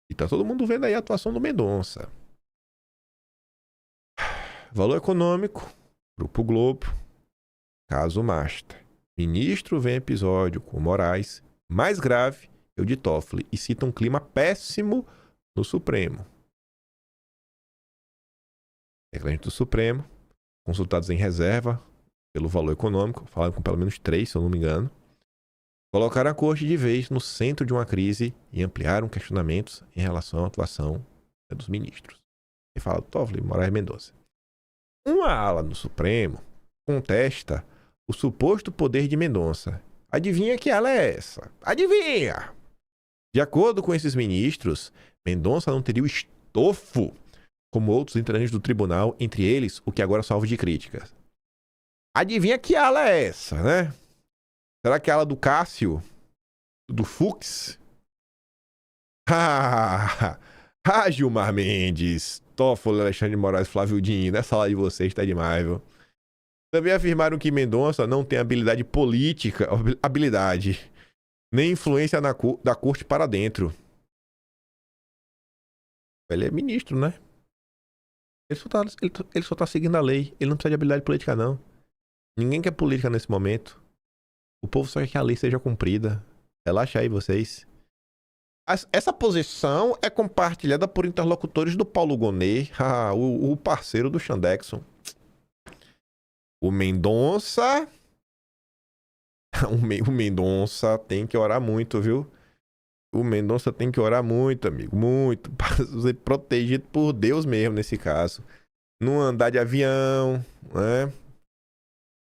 E tá todo mundo vendo aí a atuação do Mendonça. Valor econômico, Grupo Globo, caso Master. Ministro vem episódio com Moraes mais grave que o de Toffoli e cita um clima péssimo no Supremo. Requerimento do Supremo, consultados em reserva pelo Valor Econômico, falaram com pelo menos 3, se eu não me engano, colocaram a corte de vez no centro de uma crise e ampliaram questionamentos em relação à atuação dos ministros. E fala do Toffoli, Moraes e Mendonça. Uma ala no Supremo contesta o suposto poder de Mendonça. Adivinha que ala é essa? Adivinha! De acordo com esses ministros, Mendonça não teria o estofo como outros integrantes do tribunal, entre eles o que agora é alvo de críticas. Adivinha que ala é essa, né? Será que é a ala do Cássio? Do Fux? Ah, Gilmar Mendes, Toffoli, Alexandre de Moraes, Flávio Dino, essa lá de vocês tá demais, viu? Também afirmaram que Mendonça não tem habilidade política, nem influência da corte para dentro. Ele é ministro, né? Ele só tá seguindo a lei. Ele não precisa de habilidade política, não. Ninguém quer política nesse momento. O povo só quer que a lei seja cumprida. Relaxa aí, vocês. Essa posição é compartilhada por interlocutores do Paulo Gonet, o parceiro do Xandexon. O Mendonça... O Mendonça tem que orar muito, viu? O Mendonça tem que orar muito, amigo. Muito. Para ser protegido por Deus mesmo, nesse caso. Não andar de avião, né?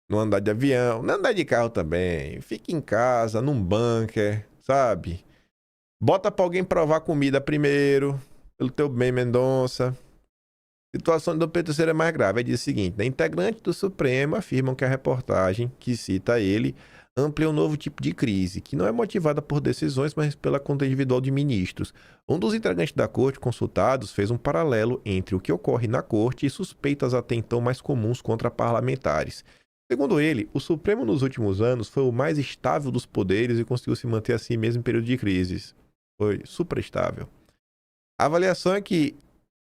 Não andar de avião. Não andar de carro também. Fique em casa, num bunker, sabe? Bota pra alguém provar comida primeiro. Pelo teu bem, Mendonça. A situação do Pedro III é mais grave. Ele diz o seguinte, né? Integrantes do Supremo afirmam que a reportagem que cita ele amplia um novo tipo de crise, que não é motivada por decisões, mas pela conta individual de ministros. Um dos integrantes da corte consultados fez um paralelo entre o que ocorre na corte e suspeitas até então mais comuns contra parlamentares. Segundo ele, o Supremo nos últimos anos foi o mais estável dos poderes e conseguiu se manter assim mesmo em período de crises. Foi super estável. A avaliação é que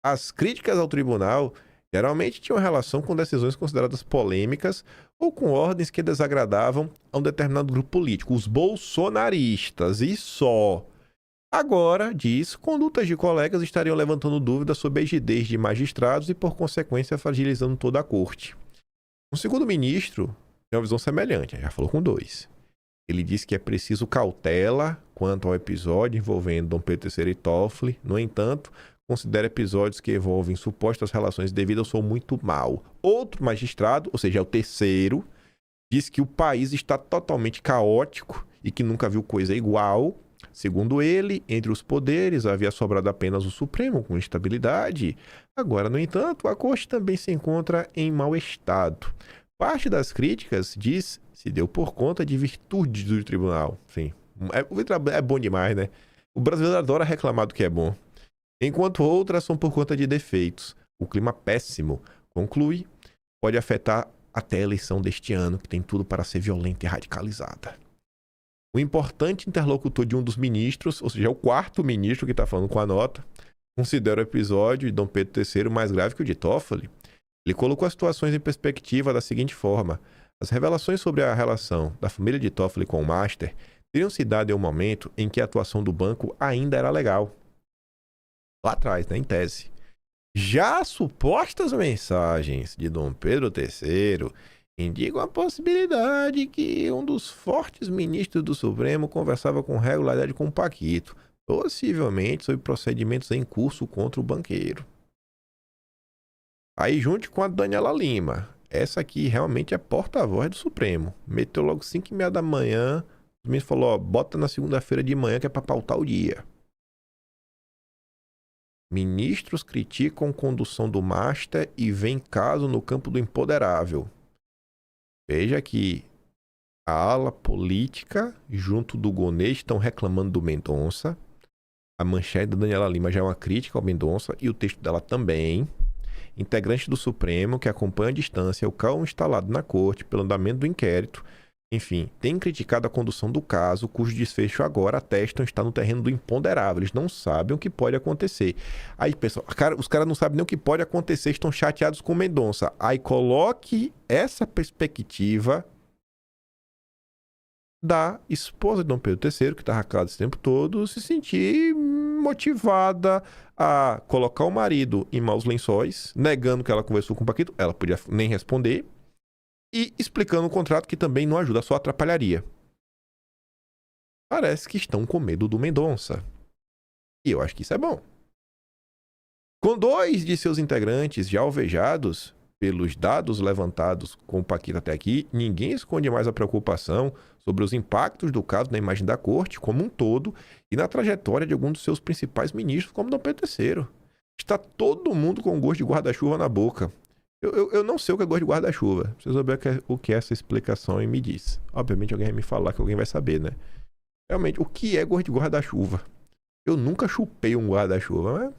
as críticas ao tribunal geralmente tinham relação com decisões consideradas polêmicas ou com ordens que desagradavam a um determinado grupo político, os bolsonaristas, e só. Agora, diz, condutas de colegas estariam levantando dúvidas sobre a rigidez de magistrados e, por consequência, fragilizando toda a corte. Um segundo ministro tem uma visão semelhante, já falou com dois. Ele diz que é preciso cautela quanto ao episódio envolvendo Dom Pedro III e Toffoli. No entanto, considera episódios que envolvem supostas relações devidas ou muito mal. Outro magistrado, ou seja, é o terceiro, diz que o país está totalmente caótico e que nunca viu coisa igual. Segundo ele, entre os poderes havia sobrado apenas o Supremo com estabilidade. Agora, no entanto, a corte também se encontra em mau estado. Parte das críticas, diz, se deu por conta de virtudes do tribunal. Sim, o tribunal é bom demais, né? O brasileiro adora reclamar do que é bom. Enquanto outras são por conta de defeitos. O clima péssimo, conclui, pode afetar até a eleição deste ano, que tem tudo para ser violenta e radicalizada. O importante interlocutor de um dos ministros, ou seja, o quarto ministro que está falando com a nota, considera o episódio de Dom Pedro III mais grave que o de Toffoli. Ele colocou as situações em perspectiva da seguinte forma. As revelações sobre a relação da família de Toffoli com o Master teriam se dado em um momento em que a atuação do banco ainda era legal. Lá atrás, né, em tese. Já as supostas mensagens de Dom Pedro III indicam a possibilidade que um dos fortes ministros do Supremo conversava com regularidade com o Paquito, possivelmente sobre procedimentos em curso contra o banqueiro. Aí junto com a Daniela Lima, essa aqui realmente é porta-voz do Supremo. Meteu logo 5h30 da manhã, o ministro falou, ó, bota na segunda-feira de manhã que é para pautar o dia. Ministros criticam condução do Master e veem caso no campo do imponderável. Veja que a ala política, junto do Gonet, estão reclamando do Mendonça. A manchete da Daniela Lima já é uma crítica ao Mendonça e o texto dela também. Integrantes do Supremo que acompanham à distância o caos instalado na corte pelo andamento do inquérito, enfim, têm criticado a condução do caso, cujo desfecho agora atestam estar no terreno do imponderável. Eles não sabem o que pode acontecer. Aí, pessoal, os caras não sabem nem o que pode acontecer, estão chateados com o Mendonça. Aí coloque essa perspectiva da esposa de Dom Pedro III, que estava calada esse tempo todo, se sentir motivada a colocar o marido em maus lençóis, negando que ela conversou com o Paquito, ela podia nem responder, e explicando o contrato que também não ajuda, só atrapalharia. Parece que estão com medo do Mendonça. E eu acho que isso é bom. Com 2 de seus integrantes já alvejados pelos dados levantados com o Paquito até aqui, ninguém esconde mais a preocupação sobre os impactos do caso na imagem da corte como um todo e na trajetória de algum dos seus principais ministros, como Dom Pedro III. Está todo mundo com gosto de guarda-chuva na boca. Eu não sei o que é gosto de guarda-chuva. Se eu souber o que é essa explicação, e me diz. Obviamente alguém vai me falar que alguém vai saber, né? Realmente, o que é gosto de guarda-chuva? Eu nunca chupei um guarda-chuva, mas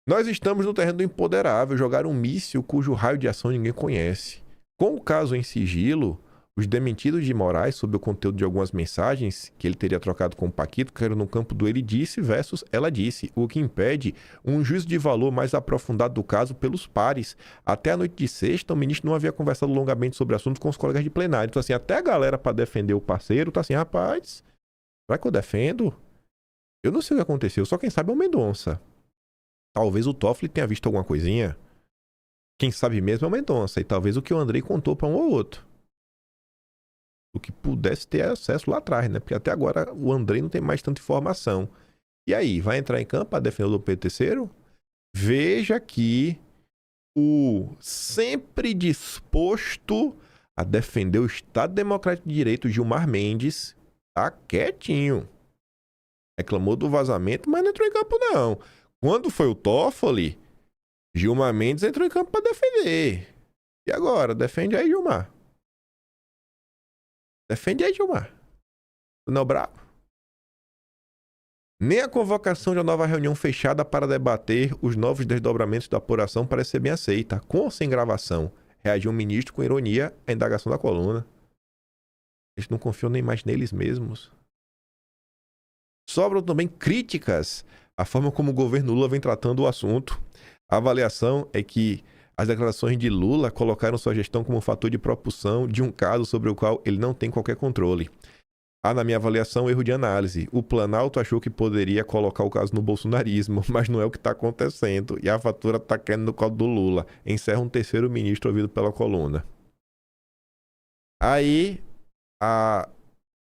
Nós estamos no terreno do imponderável, jogar um míssil cujo raio de ação ninguém conhece. Com o caso em sigilo, os dementidos de Moraes sobre o conteúdo de algumas mensagens que ele teria trocado com o Paquito caíram no campo do ele disse versus ela disse, o que impede um juízo de valor mais aprofundado do caso pelos pares. Até a noite de sexta, o ministro não havia conversado longamente sobre o assunto com os colegas de plenário. Então, assim, até a galera para defender o parceiro tá assim, rapaz, será que eu defendo? Eu não sei o que aconteceu, só quem sabe é o Mendonça. Talvez o Toffoli tenha visto alguma coisinha. Quem sabe mesmo é o Mendonça. E talvez o que o Andrei contou para um ou outro. O que pudesse ter acesso lá atrás, né? Porque até agora o Andrei não tem mais tanta informação. E aí, vai entrar em campo para defender o Pedro III? Veja que o sempre disposto a defender o Estado Democrático de Direito, Gilmar Mendes, tá quietinho. Reclamou do vazamento, mas não entrou em campo não. Quando foi o Toffoli, Gilmar Mendes entrou em campo para defender. E agora? Defende aí, Gilmar. Defende aí, Gilmar. Não é bravo? Nem a convocação de uma nova reunião fechada para debater os novos desdobramentos da apuração parece ser bem aceita. Com ou sem gravação? Reagiu o ministro com ironia à indagação da coluna. Eles não confiam nem mais neles mesmos. Sobram também críticas à forma como o governo Lula vem tratando o assunto. A avaliação é que as declarações de Lula colocaram sua gestão como um fator de propulsão de um caso sobre o qual ele não tem qualquer controle. Há, na minha avaliação, erro de análise. O Planalto achou que poderia colocar o caso no bolsonarismo, mas não é o que está acontecendo. E a fatura está caindo no colo do Lula. Encerra um terceiro ministro ouvido pela coluna. Aí, a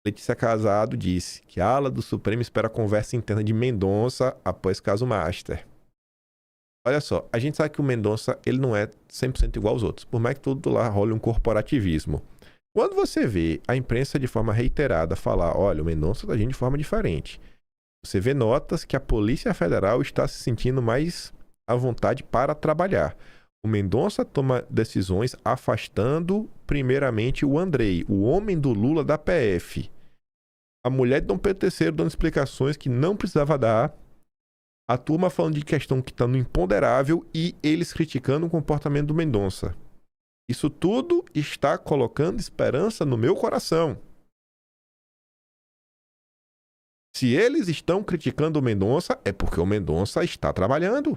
Letícia Casado disse que a ala do Supremo espera a conversa interna de Mendonça após caso Master. Olha só, a gente sabe que o Mendonça ele não é 100% igual aos outros, por mais que tudo lá role um corporativismo. Quando você vê a imprensa de forma reiterada falar, olha, o Mendonça está agindo de forma diferente, você vê notas que a Polícia Federal está se sentindo mais à vontade para trabalhar. O Mendonça toma decisões afastando, primeiramente, o Andrei, o homem do Lula da PF. A mulher de Dom Pedro III dando explicações que não precisava dar. A turma falando de questão que está no imponderável e eles criticando o comportamento do Mendonça. Isso tudo está colocando esperança no meu coração. Se eles estão criticando o Mendonça, é porque o Mendonça está trabalhando.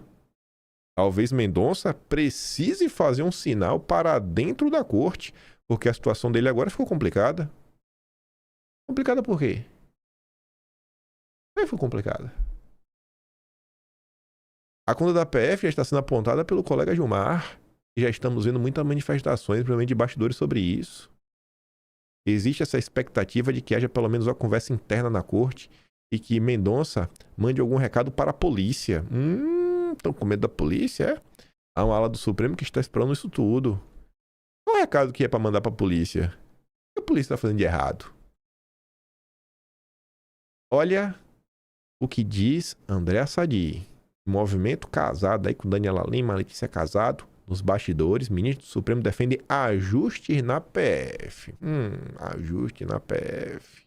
Talvez Mendonça precise fazer um sinal para dentro da corte, porque a situação dele agora ficou complicada. Complicada por quê? Por que foi complicada? A conta da PF já está sendo apontada pelo colega Gilmar. E já estamos vendo muitas manifestações, provavelmente de bastidores, sobre isso. Existe essa expectativa de que haja pelo menos uma conversa interna na corte e que Mendonça mande algum recado para a polícia. Estão com medo da polícia, é? Há uma ala do Supremo que está esperando isso tudo. Qual é o recado que é para mandar para a polícia? O que a polícia está fazendo de errado? Olha o que diz André Sadi. Movimento casado aí com Daniela Lima, Letícia Casado, nos bastidores. Ministro do Supremo defende ajustes na PF. Ajuste na PF.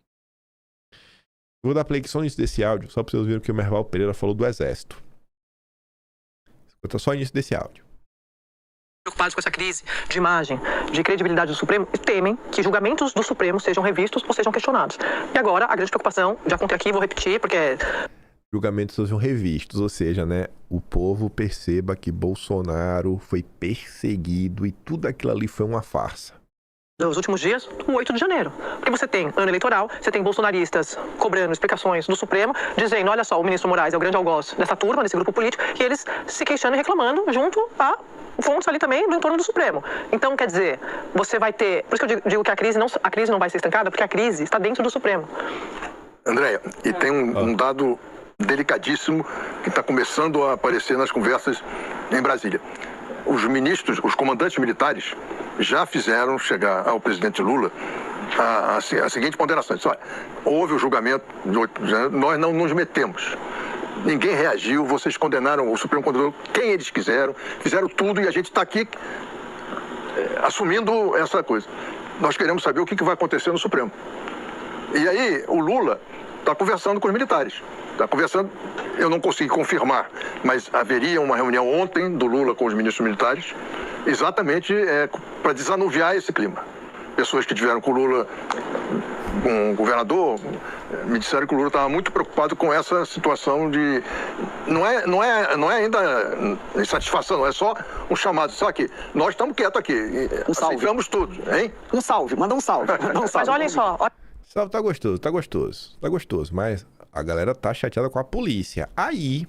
Vou dar play aqui só no início desse áudio, só para vocês verem o que o Merval Pereira falou do Exército. Escuta só o início desse áudio. Preocupados com essa crise de imagem, de credibilidade do Supremo, e temem que julgamentos do Supremo sejam revistos ou sejam questionados. E agora, a grande preocupação, já contei aqui, vou repetir, porque... Julgamentos sejam revistos, ou seja, né, o povo perceba que Bolsonaro foi perseguido e tudo aquilo ali foi uma farsa. Nos últimos dias, o 8 de janeiro. Porque você tem ano eleitoral, você tem bolsonaristas cobrando explicações do Supremo, dizendo, olha só, o ministro Moraes é o grande algoz dessa turma, desse grupo político, e eles se queixando e reclamando junto a fontes ali também do entorno do Supremo. Então, quer dizer, você vai ter... Por isso que eu digo que a crise não vai ser estancada, porque a crise está dentro do Supremo. Andréia, e tem um dado delicadíssimo que está começando a aparecer nas conversas em Brasília. Os ministros, os comandantes militares já fizeram chegar ao presidente Lula a seguinte ponderação. Olha, houve o julgamento, nós não nos metemos. Ninguém reagiu, vocês condenaram, o Supremo condenou quem eles quiseram, fizeram tudo e a gente está aqui assumindo essa coisa. Nós queremos saber o que vai acontecer no Supremo. E aí o Lula está conversando com os militares. está conversando. Eu não consegui confirmar, mas haveria uma reunião ontem do Lula com os ministros militares, exatamente para desanuviar esse clima. Pessoas que tiveram com o Lula, com o governador, me disseram que o Lula estava muito preocupado com essa situação de... Não é ainda insatisfação, não é só um chamado. Só que nós estamos quietos aqui. Aceitamos tudo, hein? Um salve, manda um salve. Mas olhem só. Salve, tá gostoso. Mas a galera tá chateada com a polícia. Aí,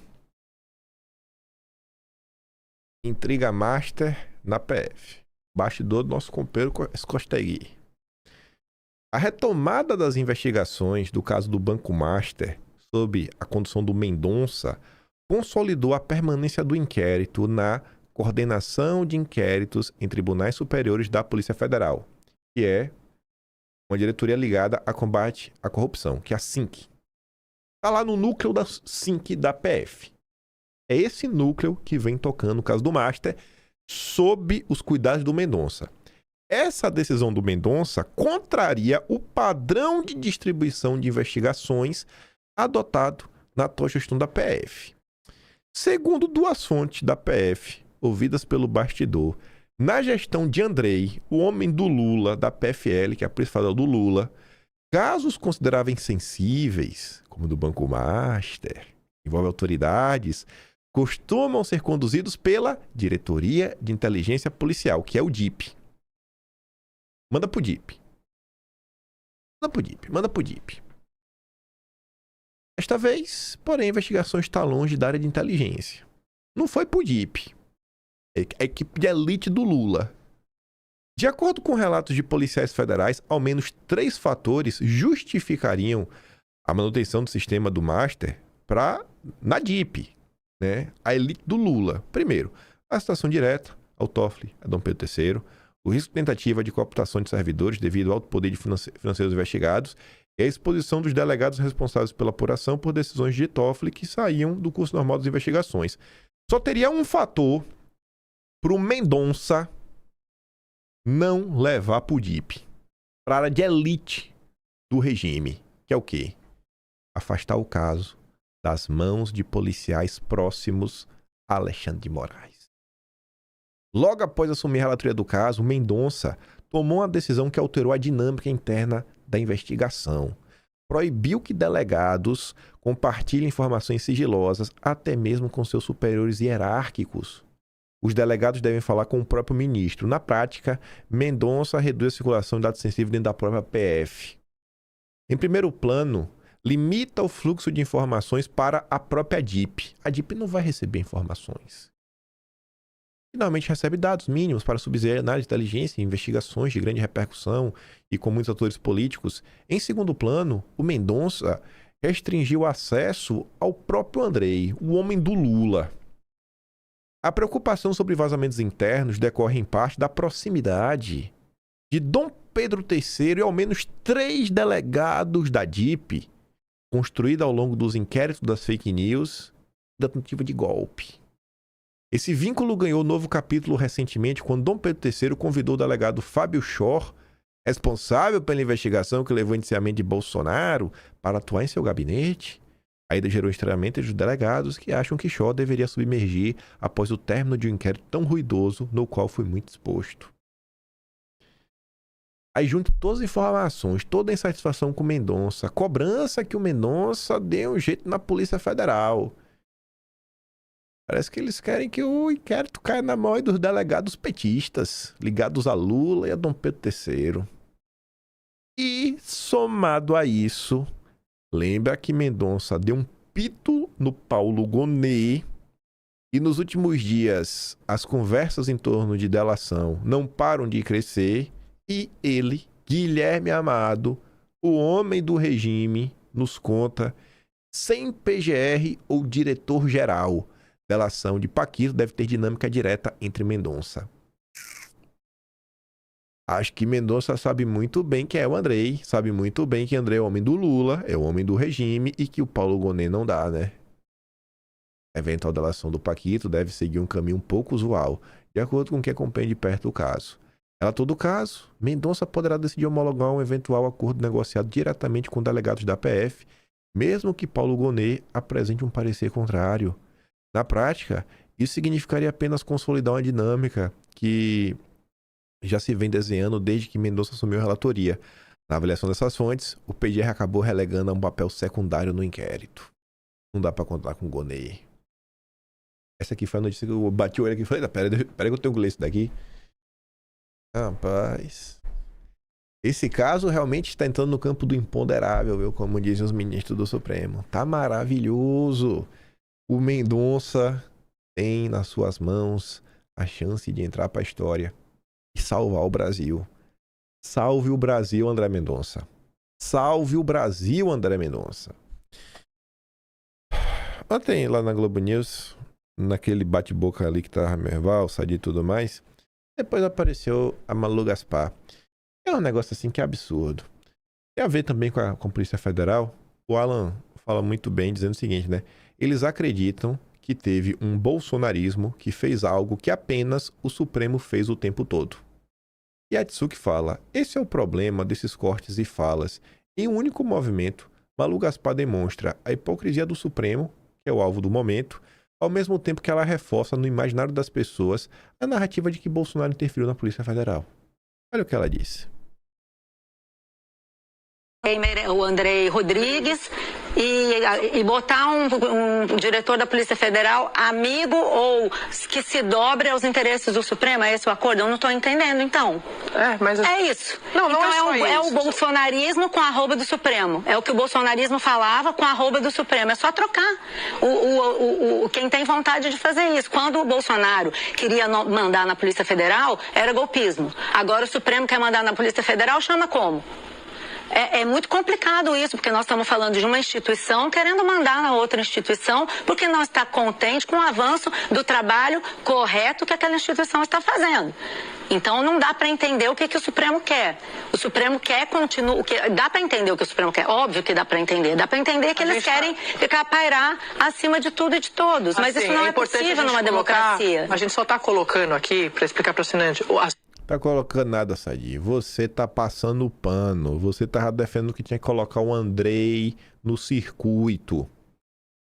intriga master na PF. Bastidor do nosso companheiro Escostegui. A retomada das investigações do caso do Banco Master sob a condução do Mendonça consolidou a permanência do inquérito na Coordenação de Inquéritos em Tribunais Superiores da Polícia Federal, que é uma diretoria ligada a combate à corrupção, que é a SINC. Está lá no núcleo da SINC da PF. É esse núcleo que vem tocando o caso do Master sob os cuidados do Mendonça. Essa decisão do Mendonça contraria o padrão de distribuição de investigações adotado na atual gestão da PF. Segundo duas fontes da PF, ouvidas pelo bastidor, na gestão de Andrei, o homem do Lula, da PFL, que é a Polícia Federal do Lula, casos consideráveis sensíveis, como o do Banco Master, envolve autoridades, costumam ser conduzidos pela Diretoria de Inteligência Policial, que é o DIP. Manda pro DIP. Esta vez, porém, a investigação está longe da área de inteligência. Não foi pro DIP. É a equipe de elite do Lula. De acordo com relatos de policiais federais, ao menos 3 fatores justificariam a manutenção do sistema do Master na DIP, né? A elite do Lula. Primeiro, a citação direta ao Toffoli, a Dom Pedro III, o risco de tentativa de cooptação de servidores devido ao alto poder de financeiros investigados e a exposição dos delegados responsáveis pela apuração por decisões de Toffoli que saíam do curso normal das investigações. Só teria um fator para o Mendonça não levar para o DIP, para a área de elite do regime, que é o quê? Afastar o caso das mãos de policiais próximos a Alexandre de Moraes. Logo após assumir a relatoria do caso, Mendonça tomou uma decisão que alterou a dinâmica interna da investigação. Proibiu que delegados compartilhem informações sigilosas, até mesmo com seus superiores hierárquicos. Os delegados devem falar com o próprio ministro. Na prática, Mendonça reduz a circulação de dados sensíveis dentro da própria PF. Em primeiro plano, limita o fluxo de informações para a própria DIP. A DIP não vai receber informações. Finalmente recebe dados mínimos para subsidiar análise de inteligência e investigações de grande repercussão e com muitos atores políticos. Em segundo plano, o Mendonça restringiu o acesso ao próprio Andrei, o homem do Lula. A preocupação sobre vazamentos internos decorre em parte da proximidade de Dom Pedro III e ao menos 3 delegados da DIP, construída ao longo dos inquéritos das fake news e da tentativa de golpe. Esse vínculo ganhou novo capítulo recentemente quando Dom Pedro III convidou o delegado Fábio Schor, responsável pela investigação que levou ao indiciamento de Bolsonaro, para atuar em seu gabinete. A ida gerou estranhamento entre os delegados que acham que Schor deveria submergir após o término de um inquérito tão ruidoso no qual foi muito exposto. Aí junto todas as informações, toda a insatisfação com o Mendonça, a cobrança que o Mendonça dê um jeito na Polícia Federal. Parece que eles querem que o inquérito caia na mão dos delegados petistas, ligados a Lula e a Dom Pedro III. E, somado a isso, lembra que Mendonça deu um pito no Paulo Gonet e nos últimos dias as conversas em torno de delação não param de crescer e ele, Guilherme Amado, o homem do regime, nos conta, sem PGR ou diretor-geral, delação de Paquito deve ter dinâmica direta entre Mendonça. Acho que Mendonça sabe muito bem quem é o Andrei, sabe muito bem que Andrei é o homem do Lula, é o homem do regime e que o Paulo Gonet não dá, né? A eventual delação do Paquito deve seguir um caminho um pouco usual, de acordo com quem acompanha de perto o caso. Ela todo caso, Mendonça poderá decidir homologar um eventual acordo negociado diretamente com delegados da PF mesmo que Paulo Gonet apresente um parecer contrário. Na prática, isso significaria apenas consolidar uma dinâmica que já se vem desenhando desde que Mendonça assumiu a relatoria. Na avaliação dessas fontes, o PGR acabou relegando a um papel secundário no inquérito. Não dá pra contar com o Gonet. Essa aqui foi a notícia que eu bati o olho aqui e falei, pera que eu tenho que ler isso daqui. Rapaz... Esse caso realmente está entrando no campo do imponderável, viu? Como dizem os ministros do Supremo. Tá maravilhoso. O Mendonça tem nas suas mãos a chance de entrar para a história e salvar o Brasil. Salve o Brasil, André Mendonça. Salve o Brasil, André Mendonça. Ontem, lá na Globo News, naquele bate-boca ali que tava Merval, Sadi e tudo mais, depois apareceu a Malu Gaspar. É um negócio assim que é absurdo. Tem a ver também com a Polícia Federal. O Alan fala muito bem dizendo o seguinte, né? Eles acreditam que teve um bolsonarismo que fez algo que apenas o Supremo fez o tempo todo. E a Tsuki fala, esse é o problema desses cortes e falas. Em um único movimento, Malu Gaspar demonstra a hipocrisia do Supremo, que é o alvo do momento, ao mesmo tempo que ela reforça no imaginário das pessoas a narrativa de que Bolsonaro interferiu na Polícia Federal. Olha o que ela disse. O Andrei Rodrigues e botar um diretor da Polícia Federal amigo ou que se dobre aos interesses do Supremo, é esse o acordo? Eu não estou entendendo, então. É isso. Não então é o bolsonarismo com a arroba do Supremo. É o que o bolsonarismo falava com a arroba do Supremo. É só trocar. Quem tem vontade de fazer isso. Quando o Bolsonaro queria mandar na Polícia Federal, era golpismo. Agora o Supremo quer mandar na Polícia Federal, chama como? É muito complicado isso, porque nós estamos falando de uma instituição querendo mandar na outra instituição, porque não está contente com o avanço do trabalho correto que aquela instituição está fazendo. Então não dá para entender o que o Supremo quer. O Supremo quer continuar. Dá para entender o que o Supremo quer? Óbvio que dá para entender. Dá para entender que eles querem ficar pairar acima de tudo e de todos. Mas isso não é possível numa democracia. A gente só está colocando aqui, para explicar para o assinante, Tá colocando nada, Sadi. Você tá passando pano. Você tá defendendo que tinha que colocar o Andrei no circuito.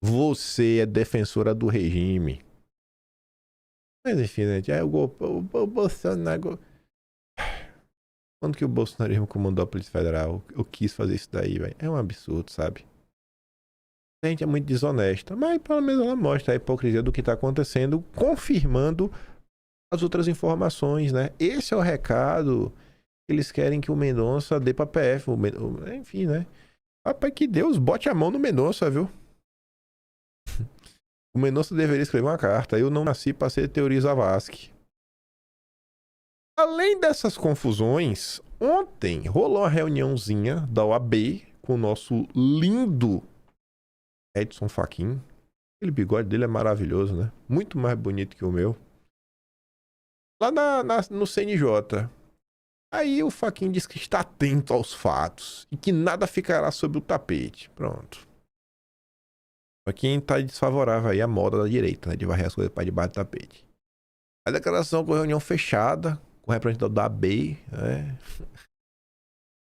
Você é defensora do regime. Mas enfim, né? O Bolsonaro... Quando que o bolsonarismo comandou a Polícia Federal? Eu quis fazer isso daí, velho. É um absurdo, sabe? A gente é muito desonesta. Mas pelo menos ela mostra a hipocrisia do que tá acontecendo, confirmando as outras informações, né? Esse é o recado que eles querem que o Mendonça dê pra PF. Enfim, né? Rapaz, que Deus bote a mão no Mendonça, viu? O Mendonça deveria escrever uma carta. Eu não nasci pra ser Teori Zavascki. Além dessas confusões, ontem rolou uma reuniãozinha da OAB com o nosso lindo Edson Fachin. Aquele bigode dele é maravilhoso, né? Muito mais bonito que o meu. Lá no CNJ. Aí o Fachin diz que está atento aos fatos e que nada ficará sob o tapete. Pronto. Fachin está desfavorável aí à moda da direita, né? De varrer as coisas para debaixo do tapete. A declaração com reunião fechada, com o representante da AB, né?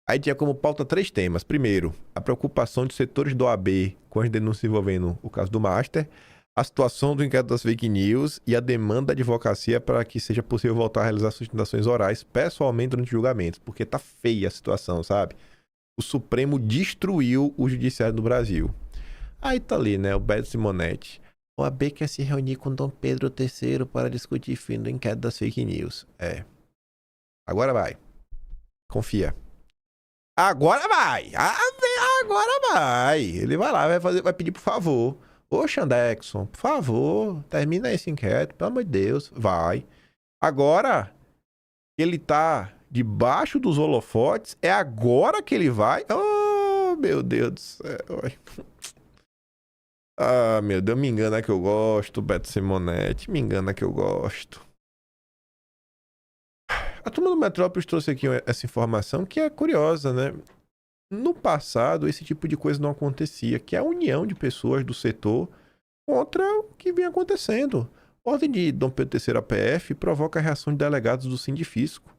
Aí tinha como pauta 3 temas. Primeiro, a preocupação de setores do AB com as denúncias envolvendo o caso do Master, a situação do inquérito das fake news e a demanda da advocacia para que seja possível voltar a realizar sustentações orais pessoalmente durante julgamentos, porque tá feia a situação, sabe? O Supremo destruiu o judiciário do Brasil. Aí tá ali, né, o Beto Simonetti. O AB quer se reunir com Dom Pedro III para discutir fim do inquérito das fake news. É. Agora vai. Confia. Agora vai. Agora vai. Ele vai lá, vai pedir por favor. Ô, Xandexon, por favor, termina esse inquérito, pelo amor de Deus, vai. Agora, ele tá debaixo dos holofotes, é agora que ele vai? Oh, meu Deus do céu. Ah, meu Deus, me engana que eu gosto, Beto Simonetti, me engana que eu gosto. A turma do Metrópolis trouxe aqui essa informação que é curiosa, né? No passado, esse tipo de coisa não acontecia, que é a união de pessoas do setor contra o que vem acontecendo. A ordem de Dom Pedro III APF provoca a reação de delegados do Sindifisco.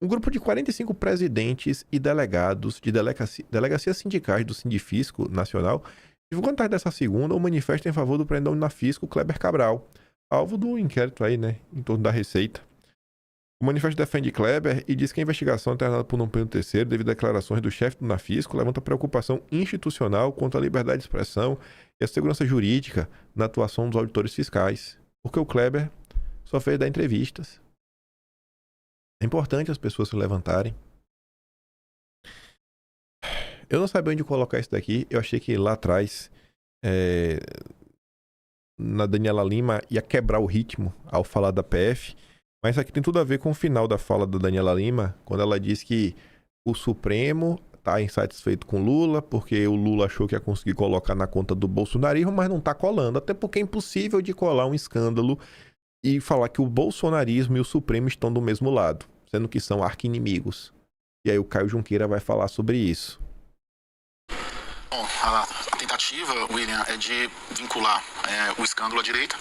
Um grupo de 45 presidentes e delegados de delegacias sindicais do Sindifisco Nacional divulgou na tarde dessa segunda um manifesto em favor do prendão na Fisco Kleber Cabral, alvo do inquérito aí, né, em torno da Receita. O manifesto defende Kleber e diz que a investigação terminada por Dom Pedro III, devido a declarações do chefe do Nafisco, levanta preocupação institucional quanto à liberdade de expressão e a segurança jurídica na atuação dos auditores fiscais, porque o Kleber só fez dar entrevistas. É importante as pessoas se levantarem. Eu não sabia onde colocar isso daqui. Eu achei que lá atrás, na Daniela Lima, ia quebrar o ritmo ao falar da PF. Mas isso aqui tem tudo a ver com o final da fala da Daniela Lima, quando ela diz que o Supremo está insatisfeito com Lula, porque o Lula achou que ia conseguir colocar na conta do bolsonarismo, mas não está colando. Até porque é impossível de colar um escândalo e falar que o bolsonarismo e o Supremo estão do mesmo lado, sendo que são arqui-inimigos. E aí o Caio Junqueira vai falar sobre isso. Bom, a tentativa, William, é de vincular o escândalo à direita.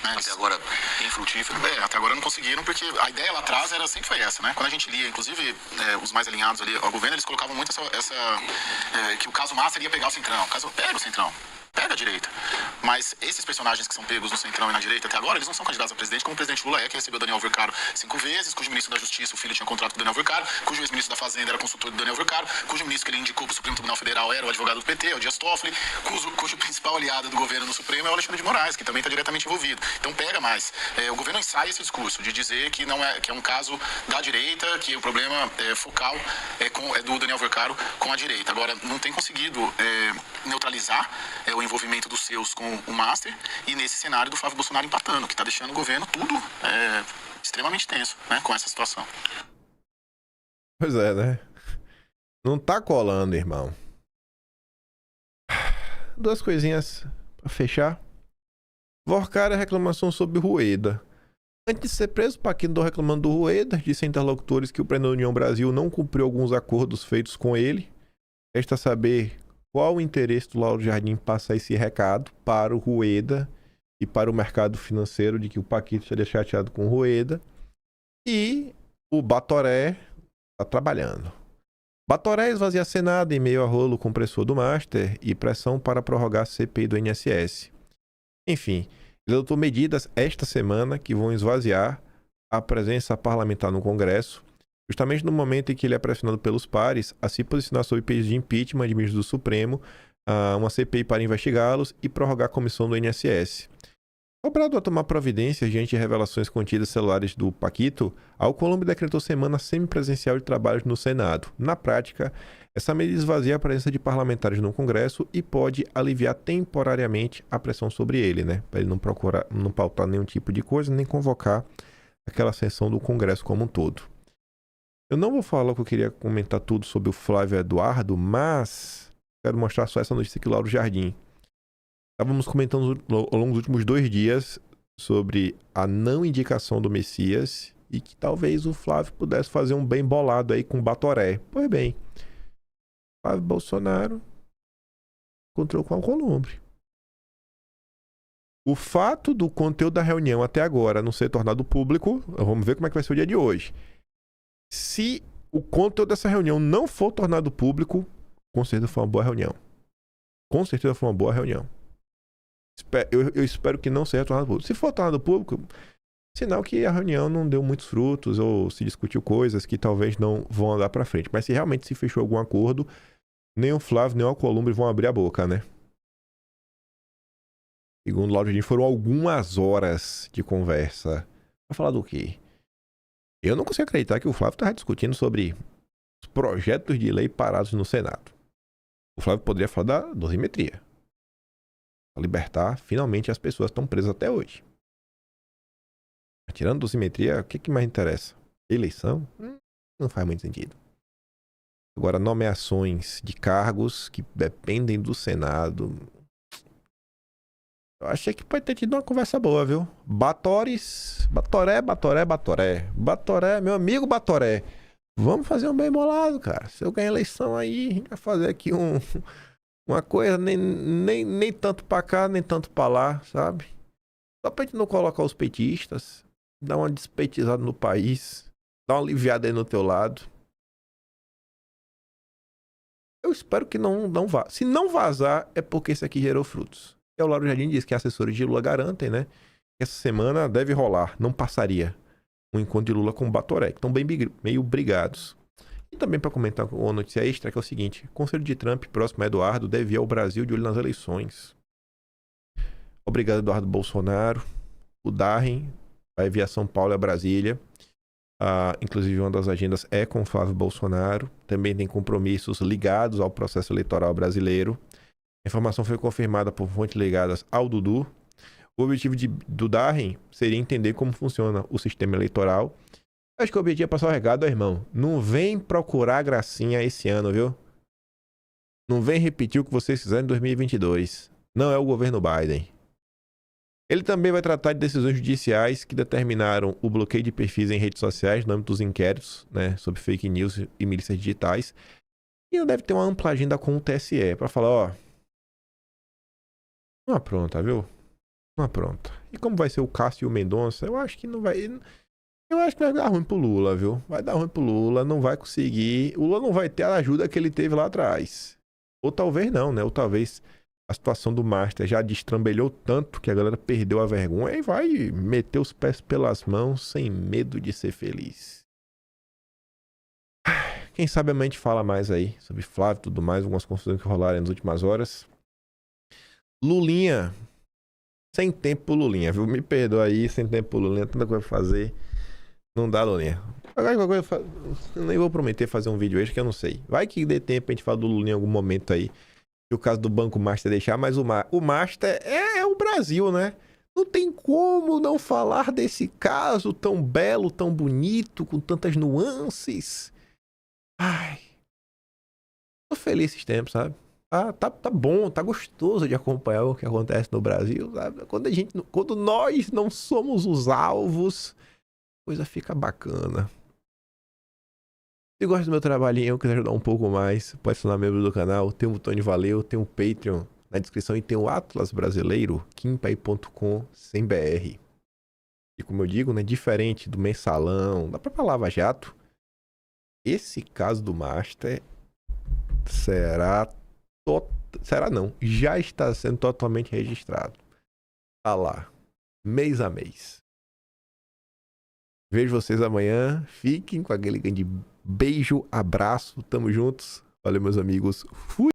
Até agora infrutífero. Até agora não conseguiram, porque a ideia lá atrás sempre foi essa, né? Quando a gente lia, inclusive, os mais alinhados ali ao governo, eles colocavam muito que o caso Massa iria pegar o Centrão. O caso pega o Centrão. Pega a direita. Mas esses personagens que são pegos no Centrão e na direita até agora, eles não são candidatos a presidente, como o presidente Lula que recebeu Daniel Vercaro 5 vezes, cujo ministro da Justiça, o filho, tinha contrato com o Daniel Vercaro, cujo ex-ministro da Fazenda era consultor do Daniel Vercaro, cujo ministro que ele indicou para o Supremo Tribunal Federal era o advogado do PT, o Dias Toffoli, cujo principal aliado do governo no Supremo é o Alexandre de Moraes, que também está diretamente envolvido. Então pega mais. O governo ensaia esse discurso de dizer que que é um caso da direita, que o problema focal é do Daniel Vercaro com a direita. Agora, não tem conseguido neutralizar o envolvimento dos seus com o Master, e nesse cenário do Flávio Bolsonaro empatando, que está deixando o governo tudo extremamente tenso, né, com essa situação. Pois é, né? Não tá colando, irmão. Duas coisinhas pra fechar. Vorcar a reclamação sobre Rueda. Antes de ser preso, Paquito andou reclamando do Rueda, disse a interlocutores que o Prêmio da União Brasil não cumpriu alguns acordos feitos com ele. Resta saber qual o interesse do Lauro Jardim passar esse recado para o Rueda e para o mercado financeiro de que o Paquito estaria chateado com o Rueda. E o Batoré está trabalhando. Batoré esvazia Senado em meio a rolo compressor do Master e pressão para prorrogar a CPI do INSS. Enfim, ele adotou medidas esta semana que vão esvaziar a presença parlamentar no Congresso, justamente no momento em que ele é pressionado pelos pares a se posicionar sobre pedidos de impeachment de ministros do Supremo, uma CPI para investigá-los e prorrogar a comissão do INSS. Cobrado a tomar providências diante de revelações contidas celulares do Paquito, a Alcolumbre decretou semana semipresencial de trabalhos no Senado. Na prática, essa medida esvazia a presença de parlamentares no Congresso e pode aliviar temporariamente a pressão sobre ele, né? Para ele não pautar nenhum tipo de coisa, nem convocar aquela sessão do Congresso como um todo. Eu não vou falar que eu queria comentar tudo sobre o Flávio Eduardo, mas quero mostrar só essa notícia aqui, Lauro Jardim. Estávamos comentando ao longo dos últimos 2 dias sobre a não indicação do Messias e que talvez o Flávio pudesse fazer um bem bolado aí com o Batoré. Pois bem, Flávio Bolsonaro encontrou com a Alcolumbre. O fato do conteúdo da reunião até agora não ser tornado público, vamos ver como é que vai ser o dia de hoje. Se o conteúdo dessa reunião não for tornado público, com certeza foi uma boa reunião. Com certeza foi uma boa reunião. Eu espero que não seja tornado público. Se for tornado público, sinal que a reunião não deu muitos frutos ou se discutiu coisas que talvez não vão andar pra frente. Mas se realmente se fechou algum acordo, nem o Flávio nem o Alcolumbre vão abrir a boca, né? Segundo o Lauro Jardim, foram algumas horas de conversa. Pra falar do quê? Eu não consigo acreditar que o Flávio estava discutindo sobre os projetos de lei parados no Senado. O Flávio poderia falar da dosimetria. Para libertar, finalmente, as pessoas que estão presas até hoje. Tirando dosimetria, o que mais interessa? Eleição? Não faz muito sentido. Agora, nomeações de cargos que dependem do Senado. Eu achei que pode ter tido uma conversa boa, viu? Batoré, meu amigo Batoré. Vamos fazer um bem bolado, cara. Se eu ganhar eleição aí, a gente vai fazer aqui uma coisa nem tanto pra cá, nem tanto pra lá, sabe? Só pra gente não colocar os petistas, dar uma despetizada no país. Dá uma aliviada aí no teu lado. Eu espero que não vá. Se não vazar, é porque isso aqui gerou frutos. E o Lauro Jardim diz que assessores de Lula garantem, né? Que essa semana deve rolar, não passaria, um encontro de Lula com o Batoré, que estão bem meio brigados. E também para comentar uma notícia extra, que é o seguinte: o Conselho de Trump, próximo a Eduardo, deve ir ao Brasil de olho nas eleições. Obrigado, Eduardo Bolsonaro. O Darren vai via São Paulo a Brasília. Inclusive, uma das agendas é com Flávio Bolsonaro. Também tem compromissos ligados ao processo eleitoral brasileiro. A informação foi confirmada por fontes ligadas ao Dudu. O objetivo do Darren seria entender como funciona o sistema eleitoral. Acho que o objetivo é passar o recado, irmão. Não vem procurar gracinha esse ano, viu? Não vem repetir o que vocês fizeram em 2022. Não é o governo Biden. Ele também vai tratar de decisões judiciais que determinaram o bloqueio de perfis em redes sociais no âmbito dos inquéritos, né, sobre fake news e milícias digitais. E deve ter uma ampla agenda com o TSE para falar, ó, não apronta, viu? Não apronta. E como vai ser o Cássio e o Mendonça, eu acho que não vai... Eu acho que vai dar ruim pro Lula, viu? Vai dar ruim pro Lula, não vai conseguir... O Lula não vai ter a ajuda que ele teve lá atrás. Ou talvez não, né? Ou talvez a situação do Master já destrambelhou tanto que a galera perdeu a vergonha e vai meter os pés pelas mãos sem medo de ser feliz. Quem sabe a gente fala mais aí sobre Flávio e tudo mais, algumas confusões que rolaram nas últimas horas. Lulinha. Sem tempo pro Lulinha, viu? Me perdoa aí, sem tempo pro Lulinha, tanta coisa pra fazer. Não dá, Lulinha. Eu nem vou prometer fazer um vídeo extra que eu não sei. Vai que dê tempo a gente falar do Lulinha em algum momento aí. E o caso do Banco Master deixar, mas o Master é o Brasil, né? Não tem como não falar desse caso tão belo, tão bonito, com tantas nuances. Ai. Tô feliz esses tempos, sabe? Tá bom, tá gostoso de acompanhar o que acontece no Brasil, sabe? Quando nós não somos os alvos, a coisa fica bacana. Se gosta do meu trabalhinho, quiser ajudar um pouco mais, pode se tornar membro do canal. Tem um botão de valeu, tem um Patreon na descrição e tem o Atlas Brasileiro, kimpai.com/br. E como eu digo, né, diferente do mensalão, da própria Lava Jato, esse caso do Master já está sendo totalmente registrado. Tá lá, mês a mês. Vejo vocês amanhã. Fiquem com aquele grande beijo, abraço. Tamo juntos. Valeu, meus amigos. Fui!